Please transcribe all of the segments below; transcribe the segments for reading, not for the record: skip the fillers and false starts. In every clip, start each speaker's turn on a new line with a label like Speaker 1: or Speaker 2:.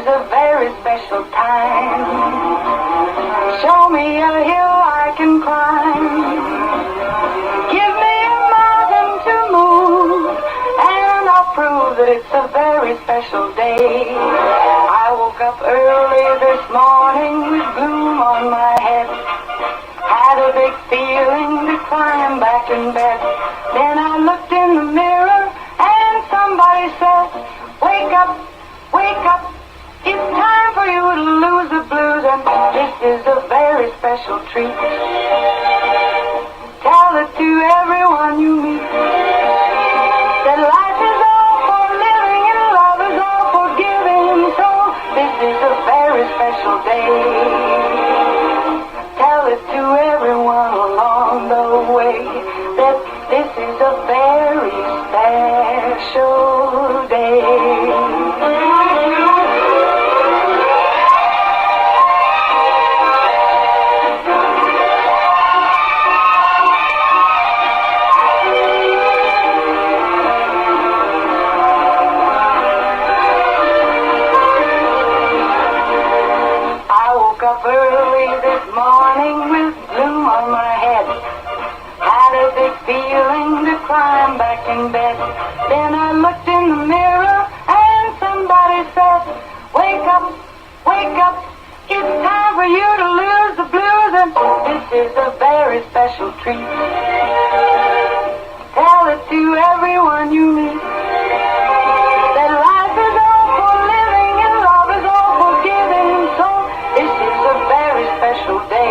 Speaker 1: is a very special time. Show me a hill I can climb. Give me a mountain to move, and I'll prove that it's a very special day. I woke up early this morning with gloom on my head. Had a big feeling to climb back in bed. Then I looked in the mirror and somebody said, wake up, wake up. It's time for you to lose the blues, and this is a very special treat. Tell it to everyone you meet, that life is all for living and love is all for giving. So this is a very special day. Tell it to everyone along the way that this is a very special day. Up early this morning with gloom on my head. Had a big feeling to climb back in bed. Then I looked in the mirror and somebody said, wake up, wake up. It's time for you to lose the blues, and this is a very special treat. Tell it to everyone you meet, that life is all for living and love is all for giving. So this is a very special day.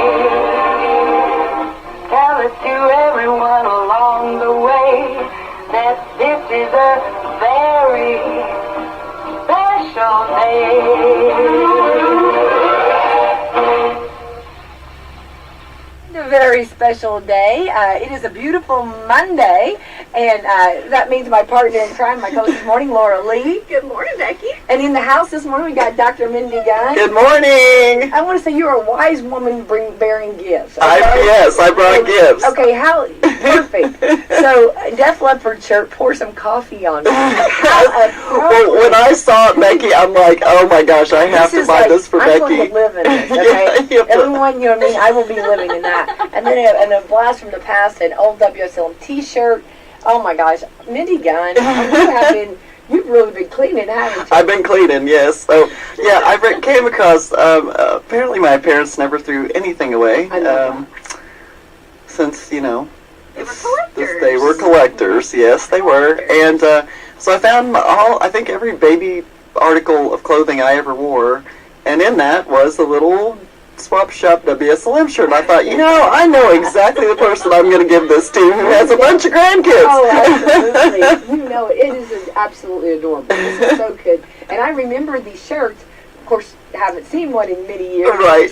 Speaker 1: Tell it to everyone along the way that this is a very special day.
Speaker 2: A very special day. It is a beautiful Monday, and that means my partner in crime, my coach this morning, Laura Lee.
Speaker 3: Good morning, Becky.
Speaker 2: And in the house this morning, we got Dr. Mindy Gunn.
Speaker 4: Good morning.
Speaker 2: I want to say you're a wise woman bearing gifts. Okay?
Speaker 4: Yes, I brought gifts.
Speaker 2: Okay, how perfect. So, Def Leppard shirt, pour some coffee on it.
Speaker 4: Well, when I saw it, Becky, I'm like, oh my gosh, I have to buy this for
Speaker 2: I'm
Speaker 4: Becky.
Speaker 2: going to live in this, okay?
Speaker 4: Yeah.
Speaker 2: Everyone, you know what I mean? I will be living in that. And then a blast from the past, an old Wslm t-shirt. Oh my gosh, Mindy Gunn, you've really been cleaning, haven't you?
Speaker 4: I've been cleaning, yes. So, yeah, I came across, apparently my parents never threw anything away. Since, you know,
Speaker 3: they were collectors.
Speaker 4: They were collectors, yes, they were. And so I found I think every baby article of clothing I ever wore, and in that was a little Swap Shop Wslm shirt. And I thought, you know, I know exactly the person I'm going to give this to who has a bunch of grandkids.
Speaker 2: Oh, absolutely. You know, it is absolutely adorable. This is so good. And I remember these shirts. Of course, haven't seen one in many years.
Speaker 4: Right.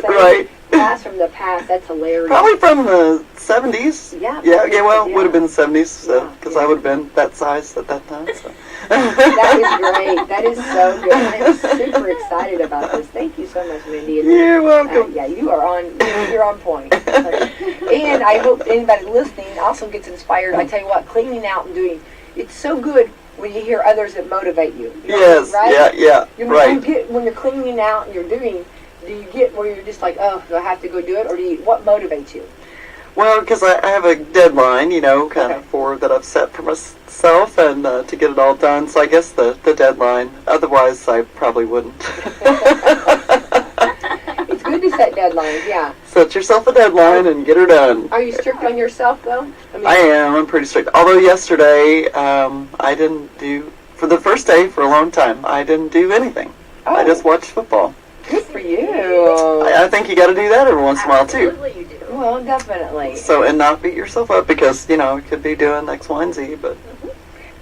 Speaker 2: Blast from the past. That's hilarious.
Speaker 4: Probably from the 70s.
Speaker 2: Yeah.
Speaker 4: Well, it would have been the 70s, because I would have been that size at that time. So.
Speaker 2: That is great. That is so good. I'm super excited about this. Thank you so much, Mindy.
Speaker 4: You're welcome.
Speaker 2: Yeah, you're on point. And I hope anybody listening also gets inspired. I tell you what, cleaning out and doing, it's so good when you hear others that motivate you. You know,
Speaker 4: yes,
Speaker 2: right?
Speaker 4: Yeah,
Speaker 2: right. When you're cleaning out and you're doing, do you get where you're just like, oh, do I have to go do it? Or what motivates you?
Speaker 4: Well, because I have a deadline, you know, kind of that I've set for myself, and to get it all done. So I guess the deadline. Otherwise, I probably wouldn't.
Speaker 2: It's good to set deadlines, yeah.
Speaker 4: Set yourself a deadline and get her done.
Speaker 2: Are you strict on yourself, though?
Speaker 4: I am. I'm pretty strict. Although yesterday, I didn't do, for the first day for a long time, I didn't do anything.
Speaker 2: Oh.
Speaker 4: I just watched football.
Speaker 2: Good for you.
Speaker 4: I think you got to do that every once in a while, too.
Speaker 3: Absolutely you do.
Speaker 2: Well, definitely.
Speaker 4: So, and not beat yourself up because, you know, you could be doing X, Y, and Z, but...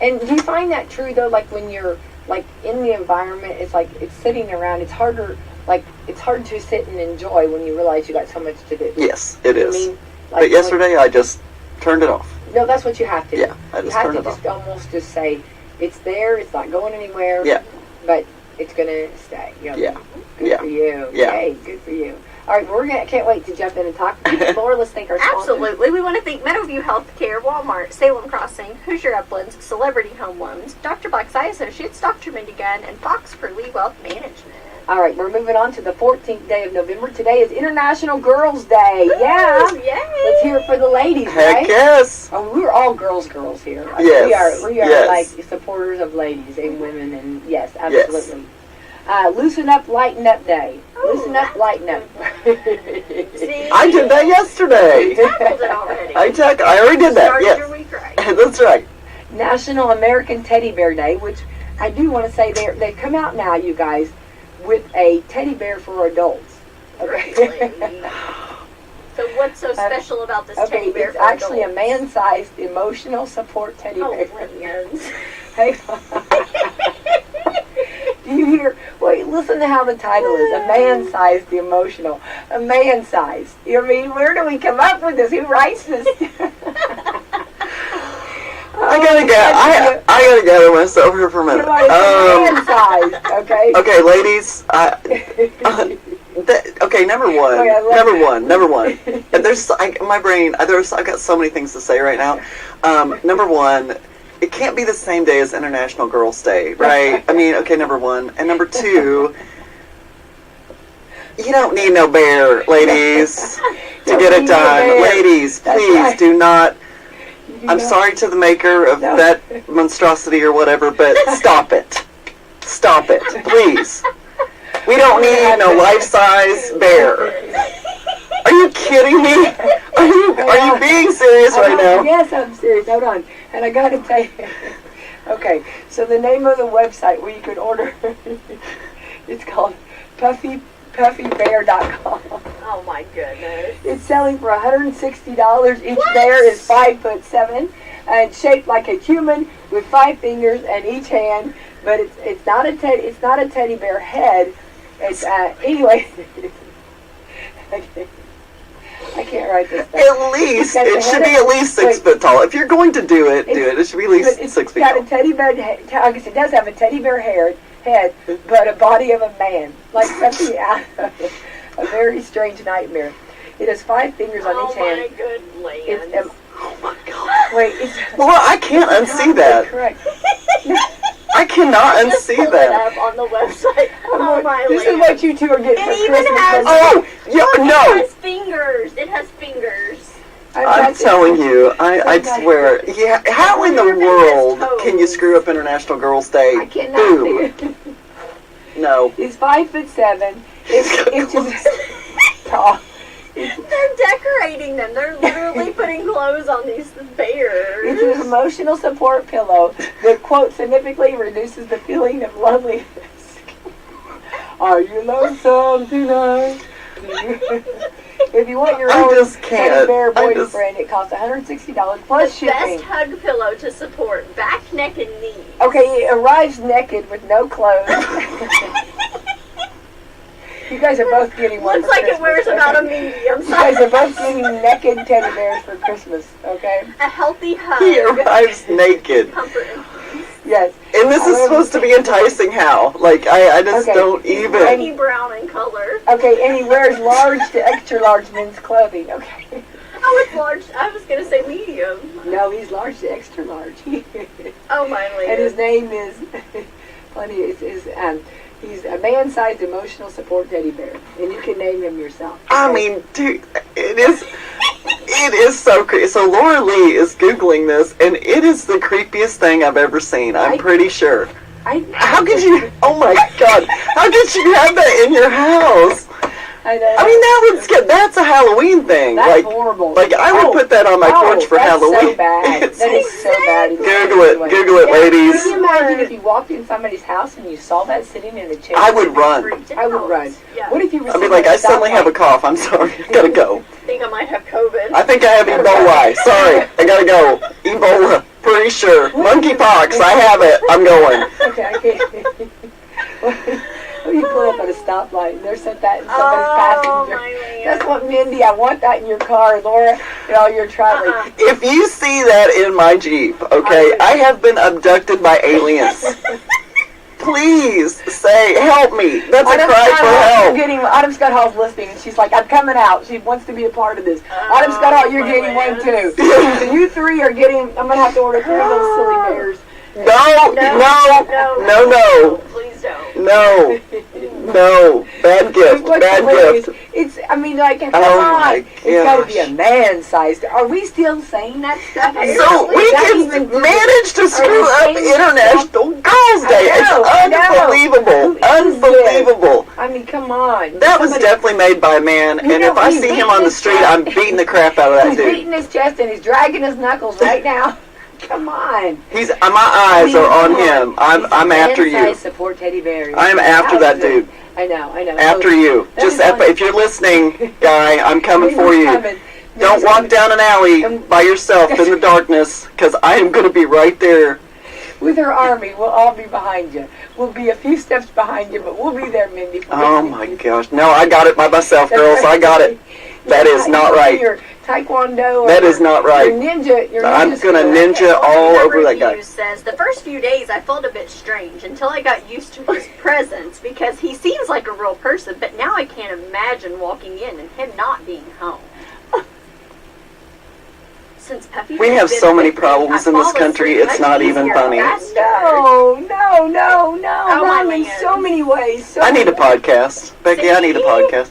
Speaker 2: And do you find that true, though, like when you're, like, in the environment, it's like, it's sitting around, it's harder, like, it's hard to sit and enjoy when you realize you got so much to do?
Speaker 4: Yes, it is.
Speaker 2: I mean, like,
Speaker 4: but yesterday, I just turned it off.
Speaker 2: No, that's what you have to do.
Speaker 4: Yeah, I just turned it off.
Speaker 2: You have to almost just say, it's there, it's not going anywhere.
Speaker 4: Yeah.
Speaker 2: But it's going to stay. You know?
Speaker 4: Yeah.
Speaker 2: Good for you.
Speaker 4: Yeah.
Speaker 2: Hey, good for you. All right, can't wait to jump in and talk. Laura, let's thank our sponsors.
Speaker 3: Absolutely. We want to thank Meadowview Healthcare, Walmart, Salem Crossing, Hoosier Uplands, Celebrity Home Loans, Dr. Black's Eye Associates, Dr. Mindy Gunn, and Fox for Lee Wealth Management.
Speaker 2: All right, we're moving on to the 14th day of November. Today is International Girls' Day. Yeah.
Speaker 3: Ooh, yay.
Speaker 2: Let's hear it for the ladies,
Speaker 4: Heck
Speaker 2: right?
Speaker 4: yes.
Speaker 2: Oh, we're all girls here.
Speaker 4: Yes.
Speaker 2: We are
Speaker 4: Yes.
Speaker 2: like supporters of ladies and women, and yes, absolutely. Loosen up, lighten up day. Loosen up, lighten up.
Speaker 3: See?
Speaker 4: I did that yesterday.
Speaker 3: Tackled it already.
Speaker 4: I already did that.
Speaker 3: Started
Speaker 4: Yes.
Speaker 3: your week right.
Speaker 4: That's right.
Speaker 2: National American Teddy Bear Day, which I do want to say they come out now, you guys, with a teddy bear for adults. Okay.
Speaker 3: Really? So what's so special about this
Speaker 2: Okay,
Speaker 3: teddy bear
Speaker 2: it's
Speaker 3: for
Speaker 2: actually a
Speaker 3: adults?
Speaker 2: man-sized emotional support teddy
Speaker 3: Oh,
Speaker 2: bear.
Speaker 3: Lance.
Speaker 2: Hey. Do you hear? Wait, listen to how the title is. A man-sized emotional. A man-sized. I mean, where do we come up with this? Who writes this?
Speaker 4: I gotta gather myself here for a minute.
Speaker 2: Man-sized, okay?
Speaker 4: Okay, ladies. Okay, number one. And my brain. I've got so many things to say right now. Number one, it can't be the same day as International Girls' Day, right? I mean, okay, number one, and number two. You don't need no bear, ladies, to get it done. Ladies, please do not. I'm sorry to the maker of that monstrosity or whatever, but stop it. Stop it, please. We don't need no life-size bear. Are you kidding me? Are you being serious right now?
Speaker 2: Yes, I'm serious. Hold on. And I got to tell you. Okay, so the name of the website where you could order, it's called puffybear.com.
Speaker 3: Oh my goodness.
Speaker 2: It's selling for $160. Each bear is 5'7" and shaped like a human with 5 fingers and each hand. But it's not a teddy bear head. It's anyway. I can't write this down.
Speaker 4: At least it should be at least 6 foot tall. If you're going to do it, do it. It should be at least 6 feet
Speaker 2: It's got
Speaker 4: tall.
Speaker 2: a teddy bear head. I guess it does have a teddy bear head, but a body of a man, like something out of a very strange nightmare. It has 5 fingers on each hand.
Speaker 3: Oh my good land.
Speaker 4: Oh my God.
Speaker 2: Wait, it's
Speaker 4: Laura, I can't unsee that.
Speaker 2: correct.
Speaker 4: I cannot unsee
Speaker 3: Pull it
Speaker 4: that.
Speaker 3: up on the website. Oh my
Speaker 2: This is
Speaker 3: land.
Speaker 2: what you two are getting for
Speaker 3: It even
Speaker 2: Christmas.
Speaker 3: has-
Speaker 4: Oh,
Speaker 3: It
Speaker 4: no.
Speaker 3: has fingers. It has fingers.
Speaker 4: I'm telling you, I swear. Yeah, how in the world can you screw up International Girls' Day?
Speaker 2: I cannot
Speaker 4: Boom.
Speaker 2: do it.
Speaker 4: No.
Speaker 2: He's 5'7", 6 inches tall.
Speaker 3: They're decorating them. They're literally putting clothes on these bears.
Speaker 2: It's an emotional support pillow that, quote, significantly reduces the feeling of loneliness. Are you lonesome tonight? If you want your
Speaker 4: I
Speaker 2: own
Speaker 4: just can't.
Speaker 2: teddy bear
Speaker 4: I just-
Speaker 2: boyfriend, it costs $160 plus
Speaker 3: The
Speaker 2: shipping.
Speaker 3: best hug pillow to support back, neck, and knees.
Speaker 2: Okay, it arrives naked with no clothes. You guys are both getting one.
Speaker 3: Looks
Speaker 2: for
Speaker 3: like it
Speaker 2: Christmas,
Speaker 3: wears about a
Speaker 2: okay?
Speaker 3: medium
Speaker 2: You guys
Speaker 3: size.
Speaker 2: are both getting naked teddy bears for Christmas, okay?
Speaker 3: A healthy hug.
Speaker 4: He arrives naked.
Speaker 3: Comfort and peace.
Speaker 2: Yes.
Speaker 4: And this is supposed to be enticing how? Like, I just
Speaker 2: Okay.
Speaker 4: don't even.
Speaker 3: Tiny brown in color.
Speaker 2: Okay, and he wears large to extra large men's clothing, okay?
Speaker 3: Oh, it's large. I was going to say medium.
Speaker 2: No, he's large to extra large.
Speaker 3: Oh, my
Speaker 2: And his
Speaker 3: land.
Speaker 2: name is, funny, he's a man-sized emotional support teddy bear. And you can name him yourself.
Speaker 4: I mean, dude, it is so creepy. So Laura Lee is Googling this, and it is the creepiest thing I've ever seen. I'm pretty sure. How could you, oh my God, how could you have that in your house?
Speaker 2: I know.
Speaker 4: I mean, that's a Halloween thing.
Speaker 2: That's
Speaker 4: like,
Speaker 2: horrible.
Speaker 4: Like, I would put that on my porch for
Speaker 2: that's
Speaker 4: Halloween.
Speaker 2: so bad.
Speaker 4: It's-
Speaker 2: That is so bad.
Speaker 4: Google it, ladies.
Speaker 2: Can you imagine if you walked in somebody's house and you saw that sitting in a chair?
Speaker 4: I would run.
Speaker 2: I would run.
Speaker 3: Yeah.
Speaker 2: What if you were
Speaker 4: I mean,
Speaker 2: sitting
Speaker 4: like,
Speaker 2: at
Speaker 4: I suddenly have a
Speaker 2: stoplight?
Speaker 4: cough. I'm sorry. I gotta go.
Speaker 3: I think I might have COVID.
Speaker 4: I think I have Ebola. Sorry. I gotta go. Ebola. Pretty sure. Monkeypox. I have it. I'm going.
Speaker 2: Okay, I can't. What if you pull up at a stoplight and there's that in somebody's passenger?
Speaker 3: my land.
Speaker 2: That's what, Mindy, I want that in your car, Laura, and all your traveling.
Speaker 4: If you see that in my Jeep, okay, I have been abducted by aliens. Please say, help me. That's a cry for help.
Speaker 2: Autumn Scott Hall's listening, and she's like, I'm coming out. She wants to be a part of this. Autumn Scott Hall, you're
Speaker 3: my
Speaker 2: getting one
Speaker 3: land.
Speaker 2: too. So you three are getting, I'm going to have to order 3 of those silly bears.
Speaker 4: No.
Speaker 3: Please don't.
Speaker 4: No.
Speaker 3: Please don't.
Speaker 4: No. No, bad gift,
Speaker 2: What's
Speaker 4: bad
Speaker 2: hilarious?
Speaker 4: gift.
Speaker 2: It's, I mean, like, come
Speaker 4: Oh
Speaker 2: on.
Speaker 4: my
Speaker 2: It's got to be
Speaker 4: gosh.
Speaker 2: a man-sized. Are we still saying that stuff?
Speaker 4: So we
Speaker 2: Is that
Speaker 4: can
Speaker 2: even-
Speaker 4: manage to screw up
Speaker 2: saying
Speaker 4: International Girls' Day.
Speaker 2: I know.
Speaker 4: It's unbelievable.
Speaker 2: Who is this?
Speaker 4: Unbelievable.
Speaker 2: I mean, come on.
Speaker 4: That was
Speaker 2: Somebody-
Speaker 4: definitely made by a man,
Speaker 2: You
Speaker 4: and
Speaker 2: know,
Speaker 4: if I
Speaker 2: he's
Speaker 4: see him
Speaker 2: beating
Speaker 4: on the
Speaker 2: his
Speaker 4: street,
Speaker 2: chest.
Speaker 4: I'm beating the crap out of that
Speaker 2: He's
Speaker 4: dude.
Speaker 2: beating his chest and he's dragging his knuckles right now. Come on.
Speaker 4: He's my eyes are on him. I'm after you.
Speaker 2: Man-sized support teddy bears.
Speaker 4: I'm after that dude.
Speaker 2: I know.
Speaker 4: After you.
Speaker 2: that
Speaker 4: Just
Speaker 2: is one-
Speaker 4: if you're listening, guy, I'm coming for
Speaker 2: He's
Speaker 4: you.
Speaker 2: coming.
Speaker 4: Don't
Speaker 2: He's
Speaker 4: walk
Speaker 2: coming.
Speaker 4: down an alley by yourself in the darkness, because I am going to be right there.
Speaker 2: With her army, we'll all be behind you. We'll be a few steps behind you, but we'll be there, Mindy.
Speaker 4: Oh my gosh. No, I got it by myself, girls. I got it. That is not right.
Speaker 2: Your taekwondo.
Speaker 4: That is not right.
Speaker 2: Your ninja.
Speaker 4: I'm
Speaker 2: skill.
Speaker 4: gonna ninja all
Speaker 3: The
Speaker 4: over that guy.
Speaker 3: review says, the first few days I felt a bit strange until I got used to his presence because he seems like a real person, but now I can't imagine walking in and him not being home. Since Puffy
Speaker 4: We
Speaker 3: has
Speaker 4: have
Speaker 3: been
Speaker 4: so many
Speaker 3: with me,
Speaker 4: problems
Speaker 3: I
Speaker 4: in this
Speaker 3: fall
Speaker 4: country,
Speaker 3: asleep
Speaker 4: it's
Speaker 3: much
Speaker 4: not even
Speaker 3: easier
Speaker 4: funny.
Speaker 3: and faster.
Speaker 2: No.
Speaker 3: my
Speaker 2: Wrong in
Speaker 3: land.
Speaker 2: so many ways.
Speaker 4: I need a podcast. Becky, I need a podcast.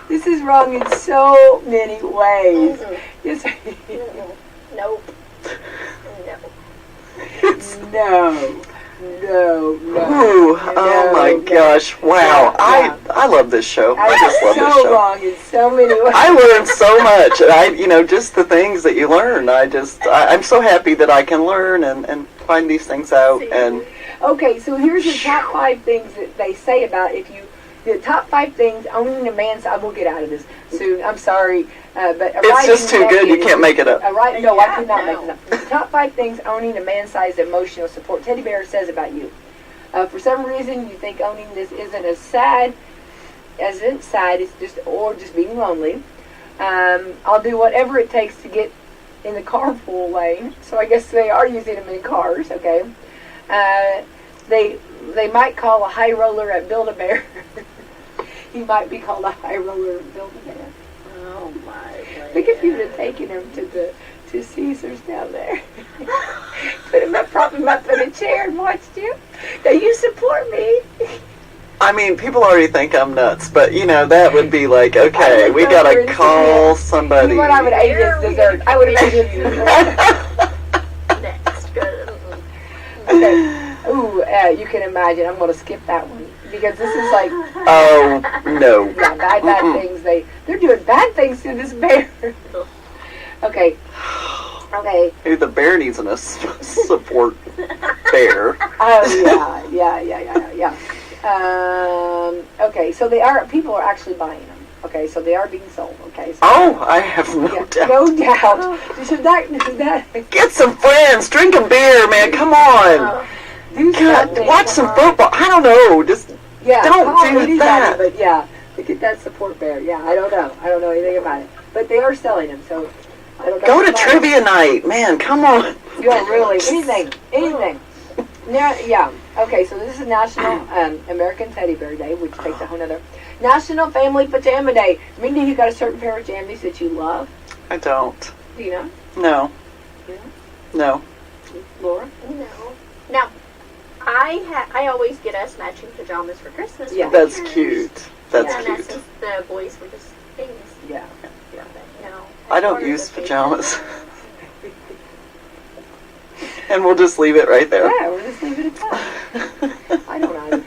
Speaker 2: This is wrong in so many ways.
Speaker 3: Mm-mm.
Speaker 2: Yes.
Speaker 3: Mm-mm. Nope. No.
Speaker 2: No.
Speaker 4: Ooh, oh my gosh. Wow. I love this show. I just love this
Speaker 2: so
Speaker 4: show.
Speaker 2: wrong in so many ways.
Speaker 4: I learned so much. And just the things that you learn. I'm so happy that I can learn and find these things out. And
Speaker 2: Okay, so here's the top 5 things that they say about if you. The top 5 things owning a man's. I will get out of this soon. I'm sorry, but
Speaker 4: it's just too good. You can't make it up.
Speaker 2: No, I could not
Speaker 3: no.
Speaker 2: make it up. The top 5 things owning a man-sized emotional support teddy bear says about you. For some reason, you think owning this isn't as sad. It's just being lonely. I'll do whatever it takes to get in the carpool lane. So I guess they are using them in cars. Okay. They might call a high roller at Build-A-Bear. He might be called a high roller at Build-A-Bear.
Speaker 3: Oh my goodness.
Speaker 2: Think if you would have taken him to Caesar's down there. Prop him up in a chair and watched you. Now you support me.
Speaker 4: I mean, people already think I'm nuts, but that would be like, okay,
Speaker 2: I would
Speaker 4: we
Speaker 2: go
Speaker 4: gotta
Speaker 2: for
Speaker 4: call
Speaker 2: You
Speaker 4: somebody.
Speaker 2: know what? I would have ate
Speaker 3: Here
Speaker 2: his
Speaker 3: we
Speaker 2: dessert.
Speaker 3: go.
Speaker 2: I would have ate his dessert.
Speaker 3: Next. Good.
Speaker 2: Okay. Ooh, you can imagine. I'm going to skip that one because this is like
Speaker 4: Oh no.
Speaker 2: yeah, bad
Speaker 4: Mm-mm.
Speaker 2: things. They're doing bad things to this bear. Okay.
Speaker 4: Hey, the bear needs a support bear.
Speaker 2: Oh yeah. Okay, so people are actually buying them. Okay, so they are being sold. Okay. So,
Speaker 4: Oh, I have no
Speaker 2: yeah,
Speaker 4: doubt.
Speaker 2: no doubt. Should that
Speaker 4: Get some friends, drink a beer, man. Come on.
Speaker 2: do
Speaker 4: God,
Speaker 2: something?
Speaker 4: watch some football. I don't know. Just
Speaker 2: Yeah,
Speaker 4: don't
Speaker 2: call
Speaker 4: do
Speaker 2: anybody,
Speaker 4: that.
Speaker 2: But yeah, to get that support bear. Yeah, I don't know. I don't know anything about it. But they are selling them, so I don't know.
Speaker 4: go to
Speaker 2: about
Speaker 4: trivia night, man. Come on.
Speaker 2: it. Yeah, really. Anything. Yeah. Okay, so this is National American Teddy Bear Day, which takes a whole nother. National Family Pajama Day. Mindy, you got a certain pair of jammies that you love?
Speaker 4: I don't.
Speaker 2: Do you know?
Speaker 4: No.
Speaker 2: Yeah.
Speaker 4: No.
Speaker 2: Laura?
Speaker 3: No. Now, I always get us matching pajamas for Christmas.
Speaker 2: Yeah.
Speaker 4: That's cute. That's
Speaker 3: yeah, and
Speaker 4: cute.
Speaker 3: since the boys were just things.
Speaker 2: Yeah.
Speaker 3: But no.
Speaker 4: I don't use pajamas. And we'll just leave it right there.
Speaker 2: Yeah, we'll just leave it at that. I don't know.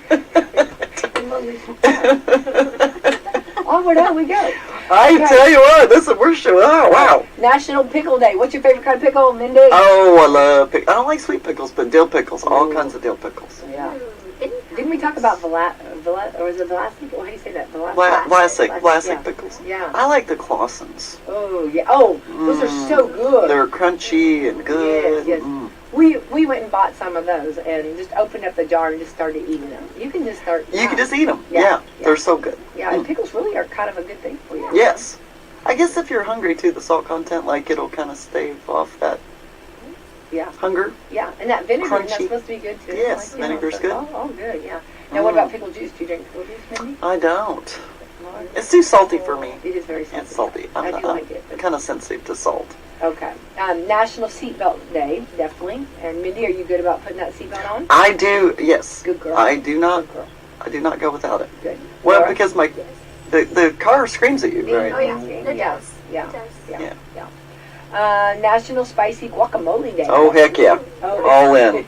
Speaker 2: Onward, out we go.
Speaker 4: I
Speaker 2: Okay.
Speaker 4: tell you what, we're sure. Oh, wow.
Speaker 2: National Pickle Day. What's your favorite kind of pickle, Mindy?
Speaker 4: Oh, I love I don't like sweet pickles, but dill pickles. All kinds of dill pickles.
Speaker 2: Yeah. Didn't we talk about or is it Vlasic? How do you say that?
Speaker 4: Vlasic
Speaker 2: yeah.
Speaker 4: pickles.
Speaker 2: Yeah.
Speaker 4: I like the Clausens.
Speaker 2: Oh, yeah. Oh, those are so good.
Speaker 4: They're crunchy and good.
Speaker 2: Yes.
Speaker 4: Mm.
Speaker 2: We went and bought some of those and just opened up the jar and just started eating them. You can just start.
Speaker 4: You can just eat them.
Speaker 2: Yeah.
Speaker 4: Yeah,
Speaker 2: Yeah.
Speaker 4: they're so good.
Speaker 2: Yeah, and pickles really are kind of a good thing for you.
Speaker 4: Yes. I guess if you're hungry too, the salt content, it'll kind of stave off that
Speaker 2: Yeah.
Speaker 4: hunger.
Speaker 2: Yeah, and that vinegar, that's
Speaker 4: Crunchy.
Speaker 2: supposed to be good too.
Speaker 4: Yes,
Speaker 2: you know,
Speaker 4: vinegar's
Speaker 2: so-
Speaker 4: good.
Speaker 2: Oh, good, yeah. Now, what about pickle juice? Do you drink pickle juice, Mindy?
Speaker 4: I don't.
Speaker 2: Lord.
Speaker 4: It's too salty for me.
Speaker 2: It is very salty.
Speaker 4: It's salty.
Speaker 2: I do like it.
Speaker 4: I'm kind of sensitive to salt.
Speaker 2: Okay. National Seatbelt Day, definitely. And Mindy, are you good about putting that seatbelt on?
Speaker 4: I do, yes.
Speaker 2: Good girl.
Speaker 4: I do not
Speaker 2: Good girl.
Speaker 4: I do not go without it.
Speaker 2: Good.
Speaker 4: Well,
Speaker 2: Laura?
Speaker 4: because the car screams at you, right?
Speaker 3: Oh, yeah. It
Speaker 2: Yeah.
Speaker 3: does.
Speaker 2: Yeah.
Speaker 3: It does.
Speaker 2: Yeah. National Spicy Guacamole Day.
Speaker 4: Oh, heck yeah.
Speaker 2: Oh.
Speaker 4: All in.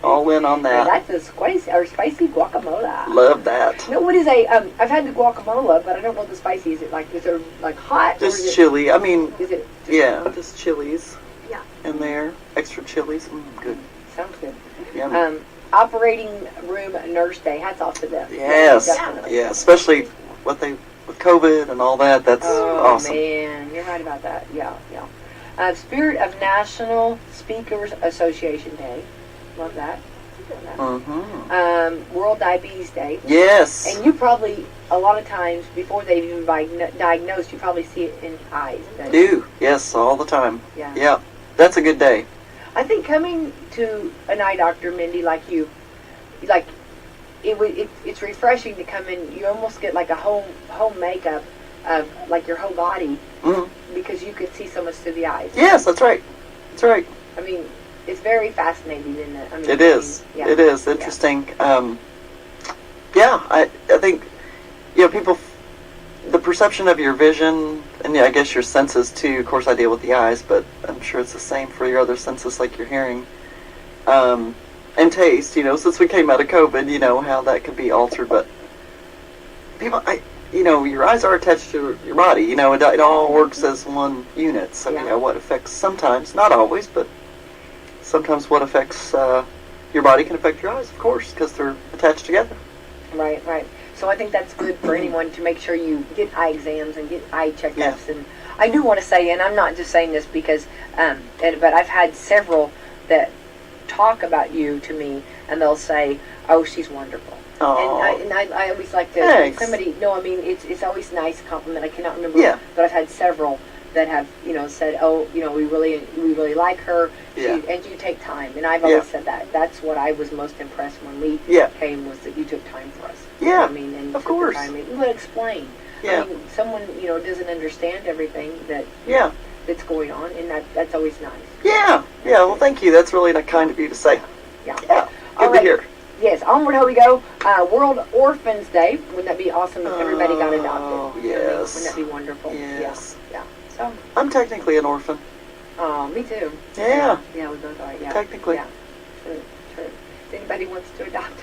Speaker 4: All in on
Speaker 2: Yeah,
Speaker 4: that.
Speaker 2: that's a spicy guacamole.
Speaker 4: Love that.
Speaker 2: No, what is I've had the guacamole, but I don't know the spicy. Is it is it like hot? or
Speaker 4: Just
Speaker 2: is it,
Speaker 4: chili. I mean,
Speaker 2: Is it?
Speaker 4: yeah, just chilies.
Speaker 3: Yeah.
Speaker 4: In there. Extra chilies. Good.
Speaker 2: Sounds good.
Speaker 4: Yummy.
Speaker 2: Operating room nurse day. Hats off to them.
Speaker 4: Yes.
Speaker 2: Definitely.
Speaker 4: Yeah, especially with COVID and all that. That's
Speaker 2: Oh
Speaker 4: awesome.
Speaker 2: man, you're right about that. Yeah. Spirit of National Speakers Association Day. Love that.
Speaker 4: Mm-hmm.
Speaker 2: World Diabetes Day.
Speaker 4: Yes.
Speaker 2: And you probably, a lot of times, before they've even diagnosed, you probably see it in eyes. don't you?
Speaker 4: Do. Yes, all the time.
Speaker 2: Yeah.
Speaker 4: Yeah. That's a good day.
Speaker 2: I think coming to an eye doctor, Mindy, like you, it's refreshing to come in. You almost get like a home makeup of like your whole body
Speaker 4: Mm-hmm.
Speaker 2: because you can see so much through the eyes.
Speaker 4: Yes, that's right. That's right.
Speaker 2: I mean, it's very fascinating, isn't it? I mean,
Speaker 4: It is.
Speaker 2: yeah.
Speaker 4: It is interesting. Yeah, I think people, the perception of your vision, and I guess your senses too. Of course, I deal with the eyes, but I'm sure it's the same for your other senses, like your hearing, and taste. Since we came out of COVID, how that could be altered. But people, your eyes are attached to your body. It all works as one unit. So what affects sometimes, not always, but sometimes what affects your body can affect your eyes, of course, because they're attached together.
Speaker 2: Right. So I think that's good for anyone to make sure you get eye exams and get eye checkups.
Speaker 4: Yeah.
Speaker 2: And I do want to say, and I'm not just saying this because, but I've had several that talk about you to me, and they'll say, "Oh, she's wonderful."
Speaker 4: Oh,
Speaker 2: And I always like to
Speaker 4: thanks.
Speaker 2: somebody. No, I mean it's always nice compliment. I cannot remember,
Speaker 4: Yeah.
Speaker 2: but I've had several that have said, "Oh, we really like her."
Speaker 4: Yeah.
Speaker 2: And you take time, and I've always
Speaker 4: Yeah.
Speaker 2: said that. That's what I was most impressed when we
Speaker 4: Yeah.
Speaker 2: came, was that you took time for us.
Speaker 4: Yeah,
Speaker 2: I mean, and
Speaker 4: of
Speaker 2: took the
Speaker 4: course.
Speaker 2: time. You would explain.
Speaker 4: Yeah.
Speaker 2: I mean, someone doesn't understand everything
Speaker 4: Yeah.
Speaker 2: that's going on, and that's always nice.
Speaker 4: Yeah. Well, thank you. That's really kind of you to say.
Speaker 2: Yeah.
Speaker 4: Yeah.
Speaker 2: All
Speaker 4: Good
Speaker 2: right.
Speaker 4: to hear.
Speaker 2: Yes, onward how we go. World Orphans Day. Wouldn't that be awesome if everybody got adopted?
Speaker 4: Oh, yes.
Speaker 2: Wouldn't that be wonderful?
Speaker 4: Yes.
Speaker 2: Yeah. So,
Speaker 4: I'm technically an orphan.
Speaker 2: me too.
Speaker 4: Yeah.
Speaker 2: Yeah, we both are. Yeah.
Speaker 4: Technically.
Speaker 2: Yeah. True. If anybody wants to adopt,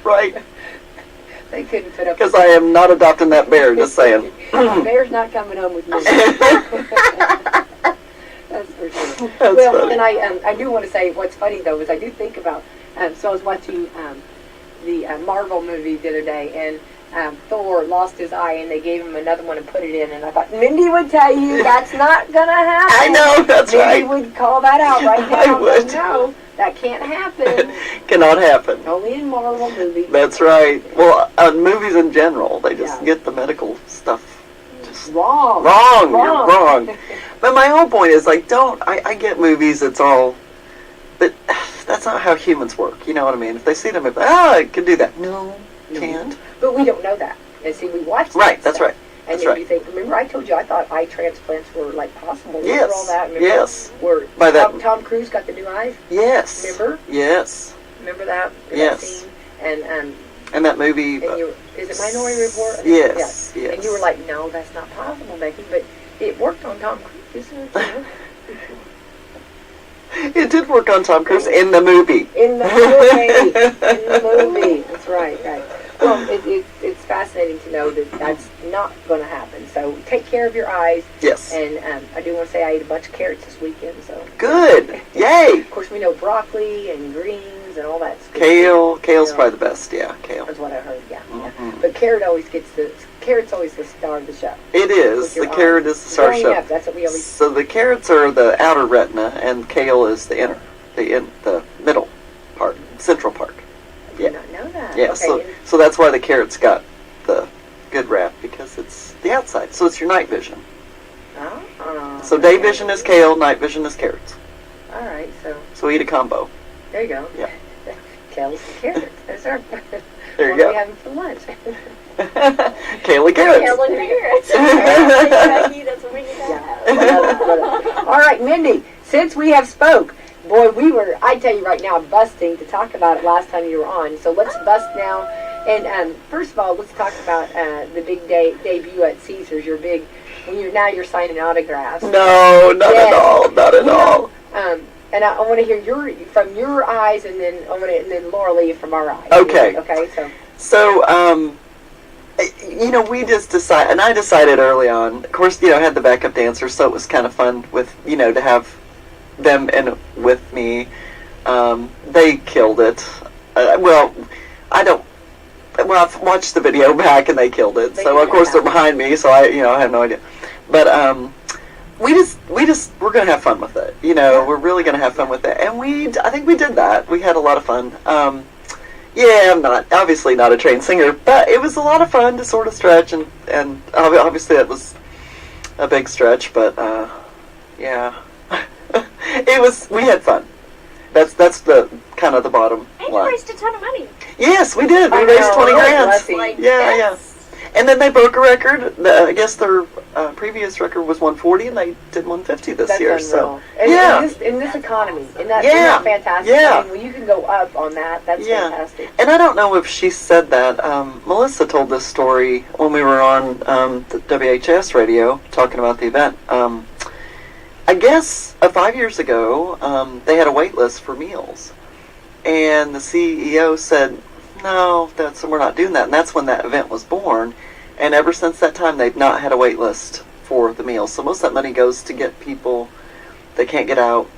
Speaker 4: Right.
Speaker 2: they couldn't put up.
Speaker 4: Because I am not adopting that bear, just saying.
Speaker 2: Bear's not coming home with me. That's for sure.
Speaker 4: That's
Speaker 2: Well,
Speaker 4: funny.
Speaker 2: and I do want to say what's funny though is I do think about. So I was watching the Marvel movie the other day, and Thor lost his eye, and they gave him another one and put it in, and I thought Mindy would tell you that's not gonna happen.
Speaker 4: I know, that's
Speaker 2: Mindy
Speaker 4: right.
Speaker 2: would call that out right now.
Speaker 4: I would.
Speaker 2: No, that can't happen.
Speaker 4: Cannot happen.
Speaker 2: Only in Marvel movies.
Speaker 4: That's right. Well, movies in general, they just
Speaker 2: Yeah.
Speaker 4: get the medical stuff just
Speaker 2: Wrong.
Speaker 4: wrong. You're wrong. But my whole point is, I get movies, it's all, but that's not how humans work. You know what I mean? If they see them, I can do that. No, can't.
Speaker 2: But we don't know that. And see, we watch that
Speaker 4: Right, that's
Speaker 2: stuff.
Speaker 4: right.
Speaker 2: And
Speaker 4: That's
Speaker 2: then
Speaker 4: right.
Speaker 2: you think, remember I told you I thought eye transplants were like possible.
Speaker 4: Yes,
Speaker 2: Remember all that? Remember
Speaker 4: yes.
Speaker 2: Where
Speaker 4: By that-
Speaker 2: Tom Cruise got the new eyes?
Speaker 4: Yes.
Speaker 2: Remember?
Speaker 4: Yes.
Speaker 2: Remember that?
Speaker 4: Yes.
Speaker 2: That scene? And
Speaker 4: And that movie.
Speaker 2: you, is it Minority Report?
Speaker 4: Yes,
Speaker 2: Yeah.
Speaker 4: yes.
Speaker 2: And you were like, no, that's not possible, Becky. But it worked on Tom Cruise.
Speaker 4: It did work on Tom Cruise in the movie.
Speaker 2: In the movie. In the movie. That's right, right. Well, it's fascinating to know that that's not going to happen. So take care of your eyes.
Speaker 4: Yes.
Speaker 2: And I do want to say I ate a bunch of carrots this weekend. So
Speaker 4: Good. Yay.
Speaker 2: of course we know broccoli and greens and all that.
Speaker 4: Kale's probably the best. Yeah, kale.
Speaker 2: That's what I heard. Yeah.
Speaker 4: Mhm.
Speaker 2: But carrot's always the star of the show.
Speaker 4: It is.
Speaker 2: With your
Speaker 4: The carrot
Speaker 2: eyes.
Speaker 4: is the star
Speaker 2: Growing
Speaker 4: show.
Speaker 2: up, that's what we always.
Speaker 4: So the carrots are the outer retina, and kale is the inner, the middle part, central part.
Speaker 2: I did not know that.
Speaker 4: Yeah.
Speaker 2: Okay.
Speaker 4: So that's why the carrot's got the good rap, because it's the outside. So it's your night vision. So day vision is kale, night vision is carrots.
Speaker 2: All right.
Speaker 4: So eat a combo.
Speaker 2: There you go.
Speaker 4: Yeah.
Speaker 2: Kale's and carrots. That's our.
Speaker 4: There you
Speaker 2: what
Speaker 4: go.
Speaker 2: are we having for lunch?
Speaker 4: Kale and carrots.
Speaker 3: Kale and carrots. Becky, that's what we need to have.
Speaker 2: All right, Mindy. Since we have spoke, boy, I tell you right now, busting to talk about it last time you were on. So let's bust now. And first of all, let's talk about the big debut at Caesars. Your big, you're signing autographs.
Speaker 4: No, not at all. Not at all.
Speaker 2: And I want to hear from your eyes, and then Laura Lee from our eyes.
Speaker 4: Okay.
Speaker 2: Okay.
Speaker 4: So, we just decided, and I decided early on. Of course, I had the backup dancers, so it was kind of fun with to have them in with me. They killed it. I've watched the video back, and they killed it. So of course they're behind me, so I have no idea. But we're gonna have fun with it. We're really gonna have fun with it, and I think we did that. We had a lot of fun. I'm obviously not a trained singer, but it was a lot of fun to sort of stretch, and obviously it was a big stretch, but yeah, we had fun. That's the kind of the bottom
Speaker 3: And
Speaker 4: line.
Speaker 3: you raised a ton of money.
Speaker 4: Yes, we did. We
Speaker 2: I
Speaker 4: raised
Speaker 2: know,
Speaker 4: 20
Speaker 2: what a
Speaker 4: grand.
Speaker 2: blessing.
Speaker 4: Yeah. And then they broke a record. I guess their previous record was 140, and they did 150 this
Speaker 2: That's
Speaker 4: year.
Speaker 2: unreal.
Speaker 4: So
Speaker 2: And in this economy, isn't that fantastic?
Speaker 4: Yeah.
Speaker 2: I mean, when you can go up on that, that's fantastic.
Speaker 4: And I don't know if she said that. Melissa told this story when we were on the WHS radio talking about the event. I guess 5 years ago, they had a wait list for meals. And the CEO said, no, we're not doing that. And that's when that event was born. And ever since that time, they've not had a wait list for the meals. So most of that money goes to get people that can't get out,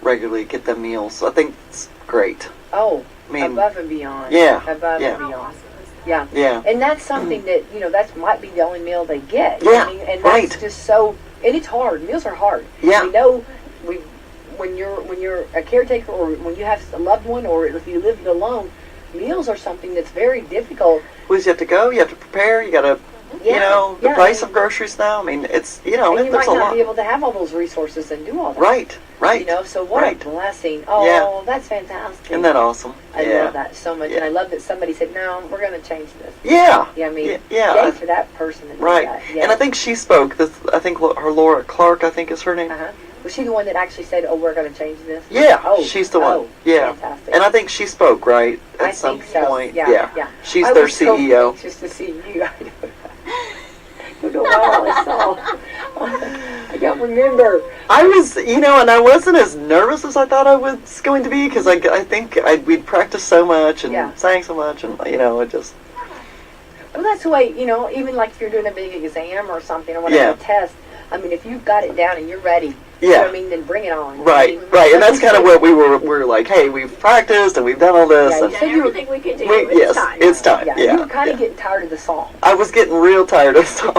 Speaker 4: regularly, get them meals. So I think it's great.
Speaker 2: Oh,
Speaker 4: I mean,
Speaker 2: above and beyond.
Speaker 4: Yeah.
Speaker 2: Above
Speaker 4: Yeah.
Speaker 2: and beyond. Yeah.
Speaker 4: Yeah.
Speaker 2: And that's something that, that might be the only meal they get.
Speaker 4: Yeah,
Speaker 2: I mean, and
Speaker 4: right.
Speaker 2: that's just so, and it's hard. Meals are hard.
Speaker 4: Yeah.
Speaker 2: We know when you're a caretaker, or when you have a loved one, or if you live alone, meals are something that's very difficult.
Speaker 4: Well, you have to go, you have to prepare, you got to, the price of groceries now. I mean, it's,
Speaker 2: and you
Speaker 4: there's
Speaker 2: might
Speaker 4: a
Speaker 2: not
Speaker 4: lot.
Speaker 2: be able to have all those resources and do all that.
Speaker 4: Right.
Speaker 2: So what a blessing. Oh,
Speaker 4: Yeah.
Speaker 2: that's fantastic.
Speaker 4: Isn't that awesome?
Speaker 2: I love that so much,
Speaker 4: Yeah.
Speaker 2: and I love that somebody said, no, we're going to change this.
Speaker 4: Yeah.
Speaker 2: Yeah, I mean,
Speaker 4: Yeah.
Speaker 2: yay for that person. To do
Speaker 4: Right.
Speaker 2: that. Yeah.
Speaker 4: And I think she spoke, I think her Laura Clark, I think is her name.
Speaker 2: Uh-huh. Was she the one that actually said, oh, we're going to change this?
Speaker 4: Yeah,
Speaker 2: Oh,
Speaker 4: she's the one.
Speaker 2: Oh,
Speaker 4: Yeah.
Speaker 2: fantastic.
Speaker 4: And I think she spoke, right, at
Speaker 2: I
Speaker 4: some
Speaker 2: think so.
Speaker 4: point.
Speaker 2: Yeah.
Speaker 4: She's
Speaker 2: I
Speaker 4: their
Speaker 2: was so
Speaker 4: CEO.
Speaker 2: anxious to see you. I don't know what I saw. I don't remember.
Speaker 4: I was, and I wasn't as nervous as I thought I was going to be, because I think we'd practiced so much and sang so much, and, it just...
Speaker 2: Well, that's the way, even like if you're doing a big exam or something, or whatever, a test, I mean, if you've got it down and you're ready, you know what I mean, then bring it on.
Speaker 4: Right, right, and that's kind of what we were like, hey, we've practiced and we've done all this.
Speaker 2: Yeah,
Speaker 4: and
Speaker 2: you said
Speaker 3: everything we could do.
Speaker 4: yes, it's time. Yeah,
Speaker 2: you were kind of getting tired of the song.
Speaker 4: I was getting real tired of the song.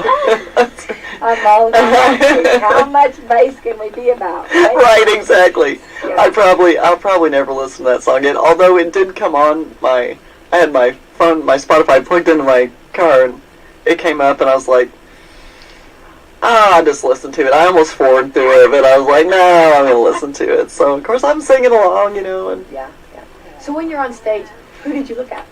Speaker 2: I'm all about how much bass can we be about? Right,
Speaker 4: right, exactly.
Speaker 2: Yeah.
Speaker 4: I'll probably never listen to that song again, although it did come on I had my phone, my Spotify plugged into my car, and it came up, and I was like, I just listened to it. I almost forwarded through it, but I was like, no, I'm going to listen to it. So, of course, I'm singing along, and...
Speaker 2: Yeah. So when you're on stage, who did you look at?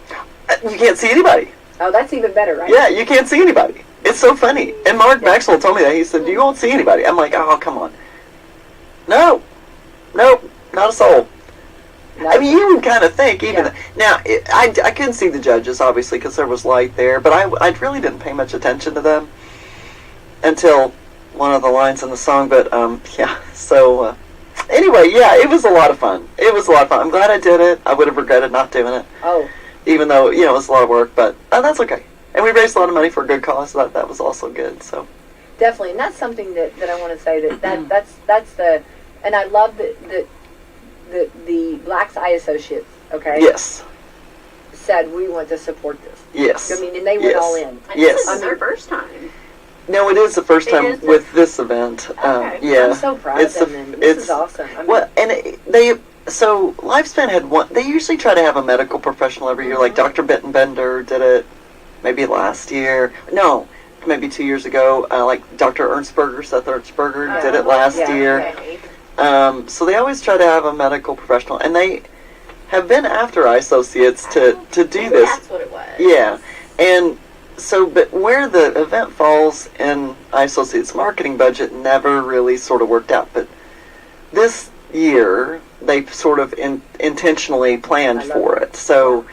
Speaker 4: You can't see anybody.
Speaker 2: Oh, that's even better, right?
Speaker 4: Yeah, you can't see anybody. It's so funny. And Mark Maxwell told me that. He said, you won't see anybody. I'm like, oh, come on. Nope, not a soul. I mean, you would kind of think, even... Now, I couldn't see the judges, obviously, because there was light there, but I really didn't pay much attention to them until one of the lines in the song, but, so, anyway, it was a lot of fun. I'm glad I did it. I would have regretted not doing it.
Speaker 2: Oh.
Speaker 4: Even though, it was a lot of work, but that's okay. And we raised a lot of money for a good cause, so that was also good, so.
Speaker 2: Definitely, and that's something that I want to say, that's the, and I love that the Black's Eye Associates, okay?
Speaker 4: Yes.
Speaker 2: Said, we want to support this.
Speaker 4: Yes.
Speaker 2: I mean, and they went all in.
Speaker 3: And this is their first time.
Speaker 4: No, it is the first time with this event.
Speaker 3: Okay.
Speaker 4: Yeah.
Speaker 2: I'm so proud of them, and this is awesome. I mean,
Speaker 4: well, and so Lifespan had one. They usually try to have a medical professional every year, like Dr. Bittenbender did it maybe last year. No, maybe 2 years ago. Like Dr. Ernstberger, Seth Ernstberger did it last year.
Speaker 3: Okay.
Speaker 4: So they always try to have a medical professional, and they have been after Eye Associates to do this.
Speaker 3: That's what it was.
Speaker 4: Yeah, and so, but where the event falls in Eye Associates' marketing budget never really sort of worked out. But this year, they sort of intentionally planned
Speaker 2: I love
Speaker 4: for it. So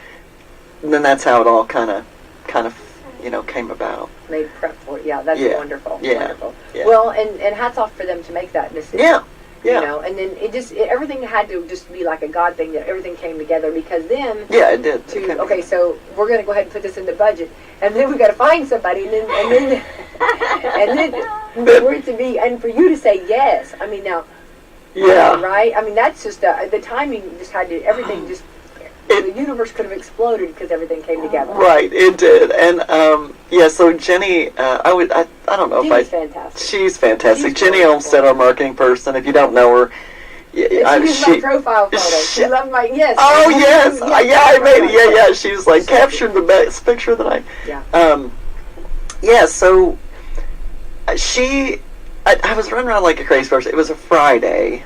Speaker 4: then that's how it all kind of came about.
Speaker 2: Made prep for it. Yeah, that's
Speaker 4: Yeah.
Speaker 2: wonderful.
Speaker 4: Yeah.
Speaker 2: Wonderful.
Speaker 4: Yeah.
Speaker 2: Well, and hats off for them to make that decision.
Speaker 4: Yeah. Yeah.
Speaker 2: You know, and then everything had to just be like a God thing, that everything came together, because then
Speaker 4: Yeah, it did.
Speaker 2: okay, so we're going to go ahead and put this in the budget, and then we got to find somebody, and then for it to be, and for you to say yes. I mean, now,
Speaker 4: Yeah.
Speaker 2: right? I mean, that's just the timing. Just had to, everything just, the universe could have exploded because everything came together.
Speaker 4: Right, it did. And so Jenny, I don't know
Speaker 2: Jenny's
Speaker 4: if
Speaker 2: fantastic.
Speaker 4: she's fantastic.
Speaker 2: She's
Speaker 4: Jenny
Speaker 2: wonderful.
Speaker 4: Olmstead, our marketing person. If you don't know her,
Speaker 2: She used my profile photo. She loved my, yes.
Speaker 4: Oh yes, I made it.
Speaker 2: Yeah.
Speaker 4: Yeah. She was like captured the best picture that I.
Speaker 2: Yeah.
Speaker 4: So I was running around like a crazy person. It was a Friday,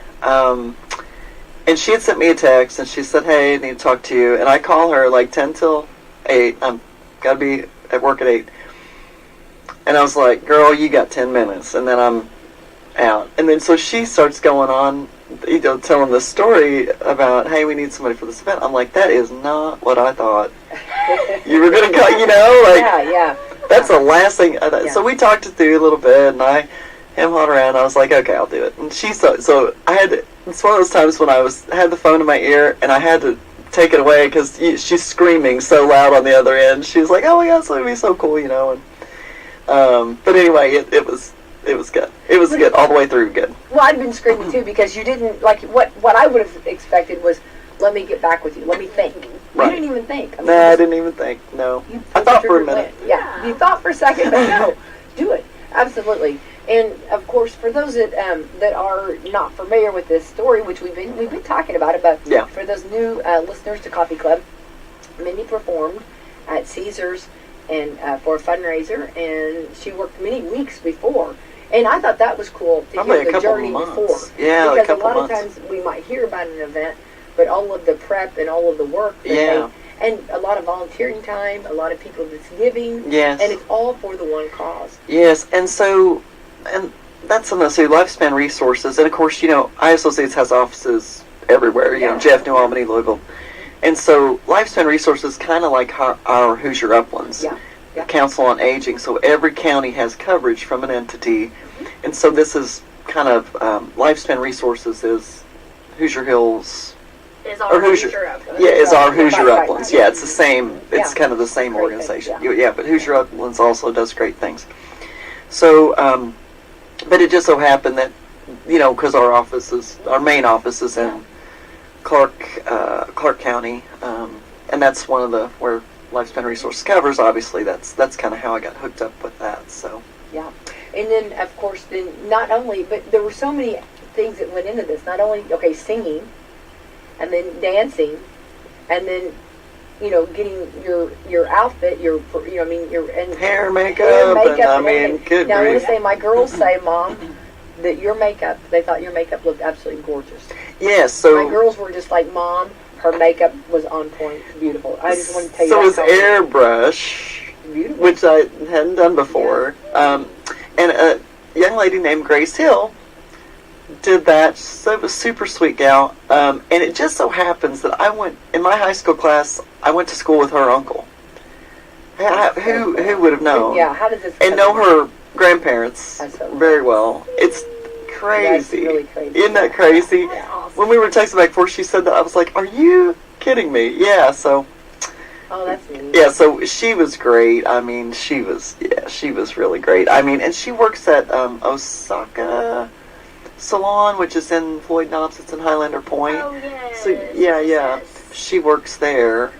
Speaker 4: and she had sent me a text, and she said, "Hey, I need to talk to you." And I call her like 10 till 8. I'm gotta be at work at 8. And I was like, "Girl, you got 10 minutes," and then I'm out. And then so she starts going on, telling this story about, "Hey, we need somebody for this event." I'm like, "That is not what I thought you were gonna call."
Speaker 2: Yeah.
Speaker 4: That's the last thing. So we talked it through a little bit, and I him-hawed around. I was like, "Okay, I'll do it." And so I had to. It's one of those times when I had the phone in my ear, and I had to take it away because she's screaming so loud on the other end. She was like, "Oh my God, it's gonna be so cool," And but anyway, it was good. It was good all the way through. Good.
Speaker 2: Well, I'd been screaming too, because you didn't, like, what I would have expected was, let me get back with you. Let me think.
Speaker 4: Right.
Speaker 2: You didn't even think.
Speaker 4: I didn't even think. No. I thought for a minute.
Speaker 2: Yeah, you thought for a second, but no, do it. Absolutely. And of course, for those that are not familiar with this story, which we've been talking about it, but
Speaker 4: Yeah.
Speaker 2: for those new listeners to Coffee Club, Mindy performed at Caesars and for a fundraiser, and she worked many weeks before. And I thought that was cool to
Speaker 4: Probably
Speaker 2: hear
Speaker 4: a
Speaker 2: the
Speaker 4: couple
Speaker 2: journey
Speaker 4: months.
Speaker 2: before.
Speaker 4: Yeah,
Speaker 2: because
Speaker 4: a couple
Speaker 2: lot
Speaker 4: months.
Speaker 2: of times we might hear about an event, but all of the prep and all of the work that
Speaker 4: Yeah.
Speaker 2: and a lot of volunteering time, a lot of people that's giving,
Speaker 4: Yes.
Speaker 2: and it's all for the one cause.
Speaker 4: Yes, and that's something else too. Lifespan Resources, and of course, I Associates has offices everywhere.
Speaker 2: Yeah.
Speaker 4: Jeff, New Albany, Louisville, and so Lifespan Resources kind of like our Hoosier Uplands.
Speaker 2: Yeah. Yeah.
Speaker 4: Council on Aging. So every county has coverage from an entity, and so this is kind of Lifespan Resources is Hoosier Hills.
Speaker 3: Is our Hoosier Uplands.
Speaker 4: Yeah, is our
Speaker 2: Right,
Speaker 4: Hoosier
Speaker 2: right,
Speaker 4: Uplands.
Speaker 2: right.
Speaker 4: Yeah, it's the same. It's
Speaker 2: Yeah.
Speaker 4: kind of the same
Speaker 2: Great
Speaker 4: organization.
Speaker 2: thing,
Speaker 4: Yeah, but Hoosier Uplands also does great things. So, but it just so happened that, because our main office is in Clark County, and that's one of where Lifespan Resources covers. Obviously, that's kind of how I got hooked up with that. So.
Speaker 2: Yeah. And then, of course, not only, but there were so many things that went into this. Not only, singing, and then dancing, and then, getting your outfit, your
Speaker 4: Hair, makeup,
Speaker 2: and
Speaker 4: good
Speaker 2: now, I want
Speaker 4: grief.
Speaker 2: to say, my girls say, Mom, that they thought your makeup looked absolutely gorgeous.
Speaker 4: Yeah, so.
Speaker 2: My girls were just like, Mom, her makeup was on point, beautiful. I just want to tell you
Speaker 4: So
Speaker 2: that.
Speaker 4: it was airbrush,
Speaker 2: Beautiful.
Speaker 4: which I hadn't done before. And a young lady named Grace Hill did that. So it was a super sweet gal. And it just so happens that in my high school class, I went to school with her uncle. Who would have known?
Speaker 2: Yeah, how did this
Speaker 4: And know her grandparents
Speaker 2: That's so
Speaker 4: very well. It's crazy.
Speaker 2: That's really crazy.
Speaker 4: Isn't that crazy?
Speaker 3: That's awesome.
Speaker 4: When we were texting back before she said that, I was like, "Are you kidding me?" Yeah, so...
Speaker 2: Oh, that's neat.
Speaker 4: Yeah, so she was great. I mean, she was really great. I mean, and she works at Osaka Salon, which is in Floyd Knobs. It's in Highlander Point.
Speaker 3: Oh, yes.
Speaker 4: So, yeah.
Speaker 3: Yes.
Speaker 4: She works there.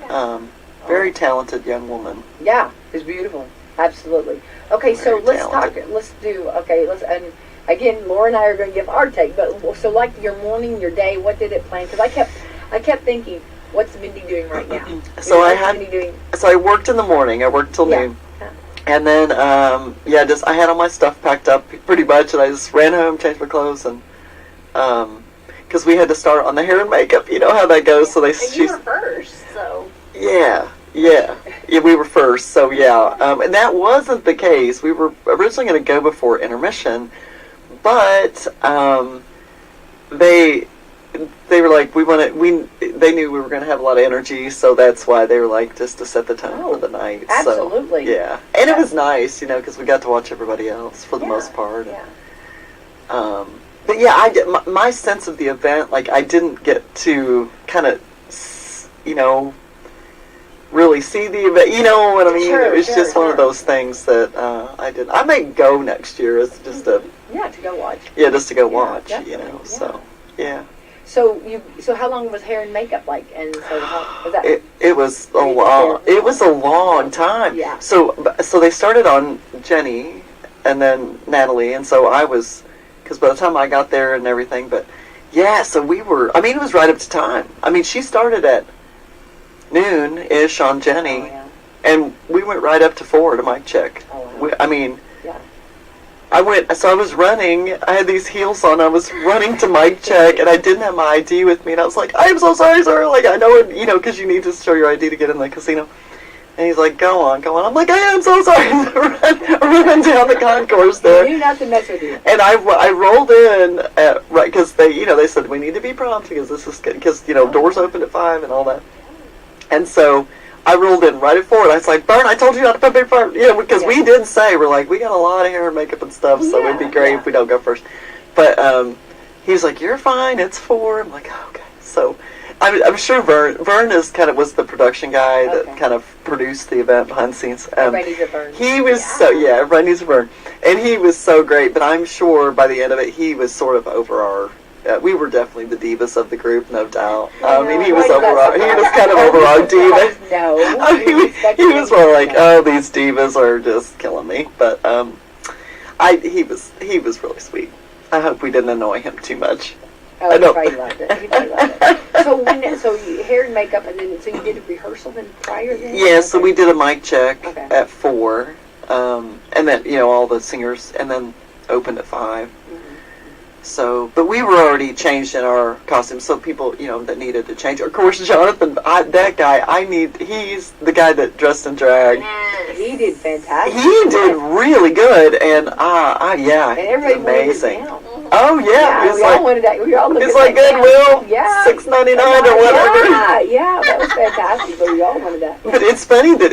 Speaker 4: Very talented young woman.
Speaker 2: Yeah, it's beautiful. Absolutely. Okay, so
Speaker 4: Very
Speaker 2: let's
Speaker 4: talented.
Speaker 2: and again, Laura and I are going to give our take, but so like your morning, your day, what did it plan? Because I kept thinking, what's Mindy doing right now?
Speaker 4: So
Speaker 2: What's Mindy doing?
Speaker 4: So I worked in the morning. I worked till noon.
Speaker 2: Yeah.
Speaker 4: And then, I had all my stuff packed up pretty much, and I just ran home, changed my clothes, and, because we had to start on the hair and makeup, you know how that goes, so
Speaker 3: And you were first, so.
Speaker 4: Yeah, we were first, so yeah. And that wasn't the case. We were originally going to go before intermission, but they were like, they knew we were going to have a lot of energy, so that's why they were like, just to set the tone for the night.
Speaker 2: Absolutely.
Speaker 4: So, yeah. And it was nice, because we got to watch everybody else for the most part.
Speaker 2: Yeah.
Speaker 4: But yeah, my sense of the event, like, I didn't get to kind of, really see the event. You know what I mean?
Speaker 2: Sure,
Speaker 4: it was just one of
Speaker 2: sure.
Speaker 4: those things that I did. I may go next year as just
Speaker 2: to go watch.
Speaker 4: just to go watch,
Speaker 2: definitely, yeah.
Speaker 4: So, yeah.
Speaker 2: So how long was hair and makeup like? And so how was that?
Speaker 4: It was a long time.
Speaker 2: Yeah.
Speaker 4: So they started on Jenny, and then Natalie, and so I was, because by the time I got there and everything, but yeah, so we were. I mean, it was right up to time. I mean, she started at noon-ish on Jenny,
Speaker 2: Oh, yeah.
Speaker 4: and we went right up to 4 to mic check.
Speaker 2: Oh, wow. Yeah.
Speaker 4: I was running, I had these heels on, I was running to mic check, and I didn't have my ID with me, and I was like, I am so sorry, sir, like, I know it, because you need to show your ID to get in the casino. And he's like, go on. I'm like, I am so sorry. Running down the concourse there.
Speaker 2: You knew not to mess with you.
Speaker 4: And I rolled in, right, because they said, we need to be prompt, because doors opened at 5 and all that. And so I rolled in right at 4, and I was like, Bern, I told you not to put me first. Because we did say, we're like, we got a lot of hair and makeup and stuff, so it'd be great if we don't go first. But he was like, you're fine, it's 4. I'm like, oh, okay. So I'm sure Vern was the production guy that kind of produced the event behind the scenes.
Speaker 2: Everybody needs a Vern.
Speaker 4: He was everybody needs a Vern. And he was so great, but I'm sure by the end of it, he was sort of over our... we were definitely the divas of the group, no doubt. I mean, he was kind of over our diva.
Speaker 2: No.
Speaker 4: He was more like, oh, these divas are just killing me. But he was really sweet. I hope we didn't annoy him too much.
Speaker 2: Oh, he probably loved it. So hair and makeup, and then so you did a rehearsal then prior then?
Speaker 4: Yeah, so we did a mic check
Speaker 2: Okay.
Speaker 4: at 4, and then all the singers, and then opened at 5. So, but we were already changed in our costumes, so people, that needed to change. Of course, Jonathan, that guy, he's the guy that dressed in drag.
Speaker 3: Yes.
Speaker 2: He did fantastic.
Speaker 4: He did really good, and
Speaker 2: And everybody
Speaker 4: amazing.
Speaker 2: wanted it down.
Speaker 4: Oh yeah,
Speaker 2: we all wanted that. We all looked
Speaker 4: it's
Speaker 2: at
Speaker 4: like
Speaker 2: that
Speaker 4: Goodwill,
Speaker 2: down. Yeah.
Speaker 4: $6.99 or whatever.
Speaker 2: Yeah, that was fantastic. But we all wanted that.
Speaker 4: But it's funny that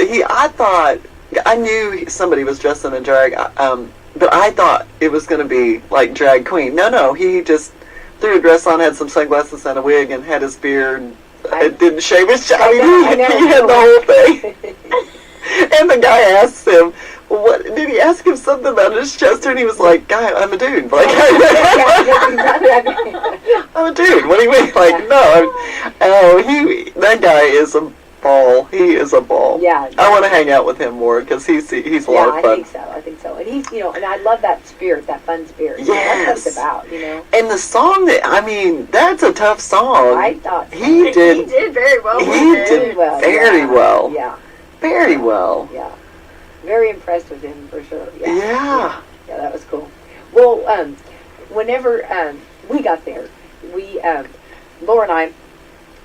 Speaker 4: I knew somebody was dressed in a drag, but I thought it was going to be like drag queen. No, he just threw a dress on, had some sunglasses and a wig, and had his beard. It didn't shave his chin. He had the whole thing. And the guy asked him, "What did he ask him something about his chest?" And he was like, "Guy, I'm a dude. Like, I'm a dude. What do you mean? Like, no. That guy is a ball. He is a ball.
Speaker 2: Yeah.
Speaker 4: I want to hang out with him more because he's a lot of fun.
Speaker 2: I think so. And he's, and I love that spirit, that fun spirit.
Speaker 4: Yes.
Speaker 2: That's what it's about,
Speaker 4: And the song that's a tough song.
Speaker 2: I thought so.
Speaker 3: He did very well.
Speaker 4: He
Speaker 3: with
Speaker 4: did
Speaker 3: it.
Speaker 4: very well.
Speaker 2: Yeah.
Speaker 4: Very well.
Speaker 2: Yeah. Very impressed with him, for sure.
Speaker 4: Yeah.
Speaker 2: Yeah, that was cool. Well, whenever we got there, Laura and I,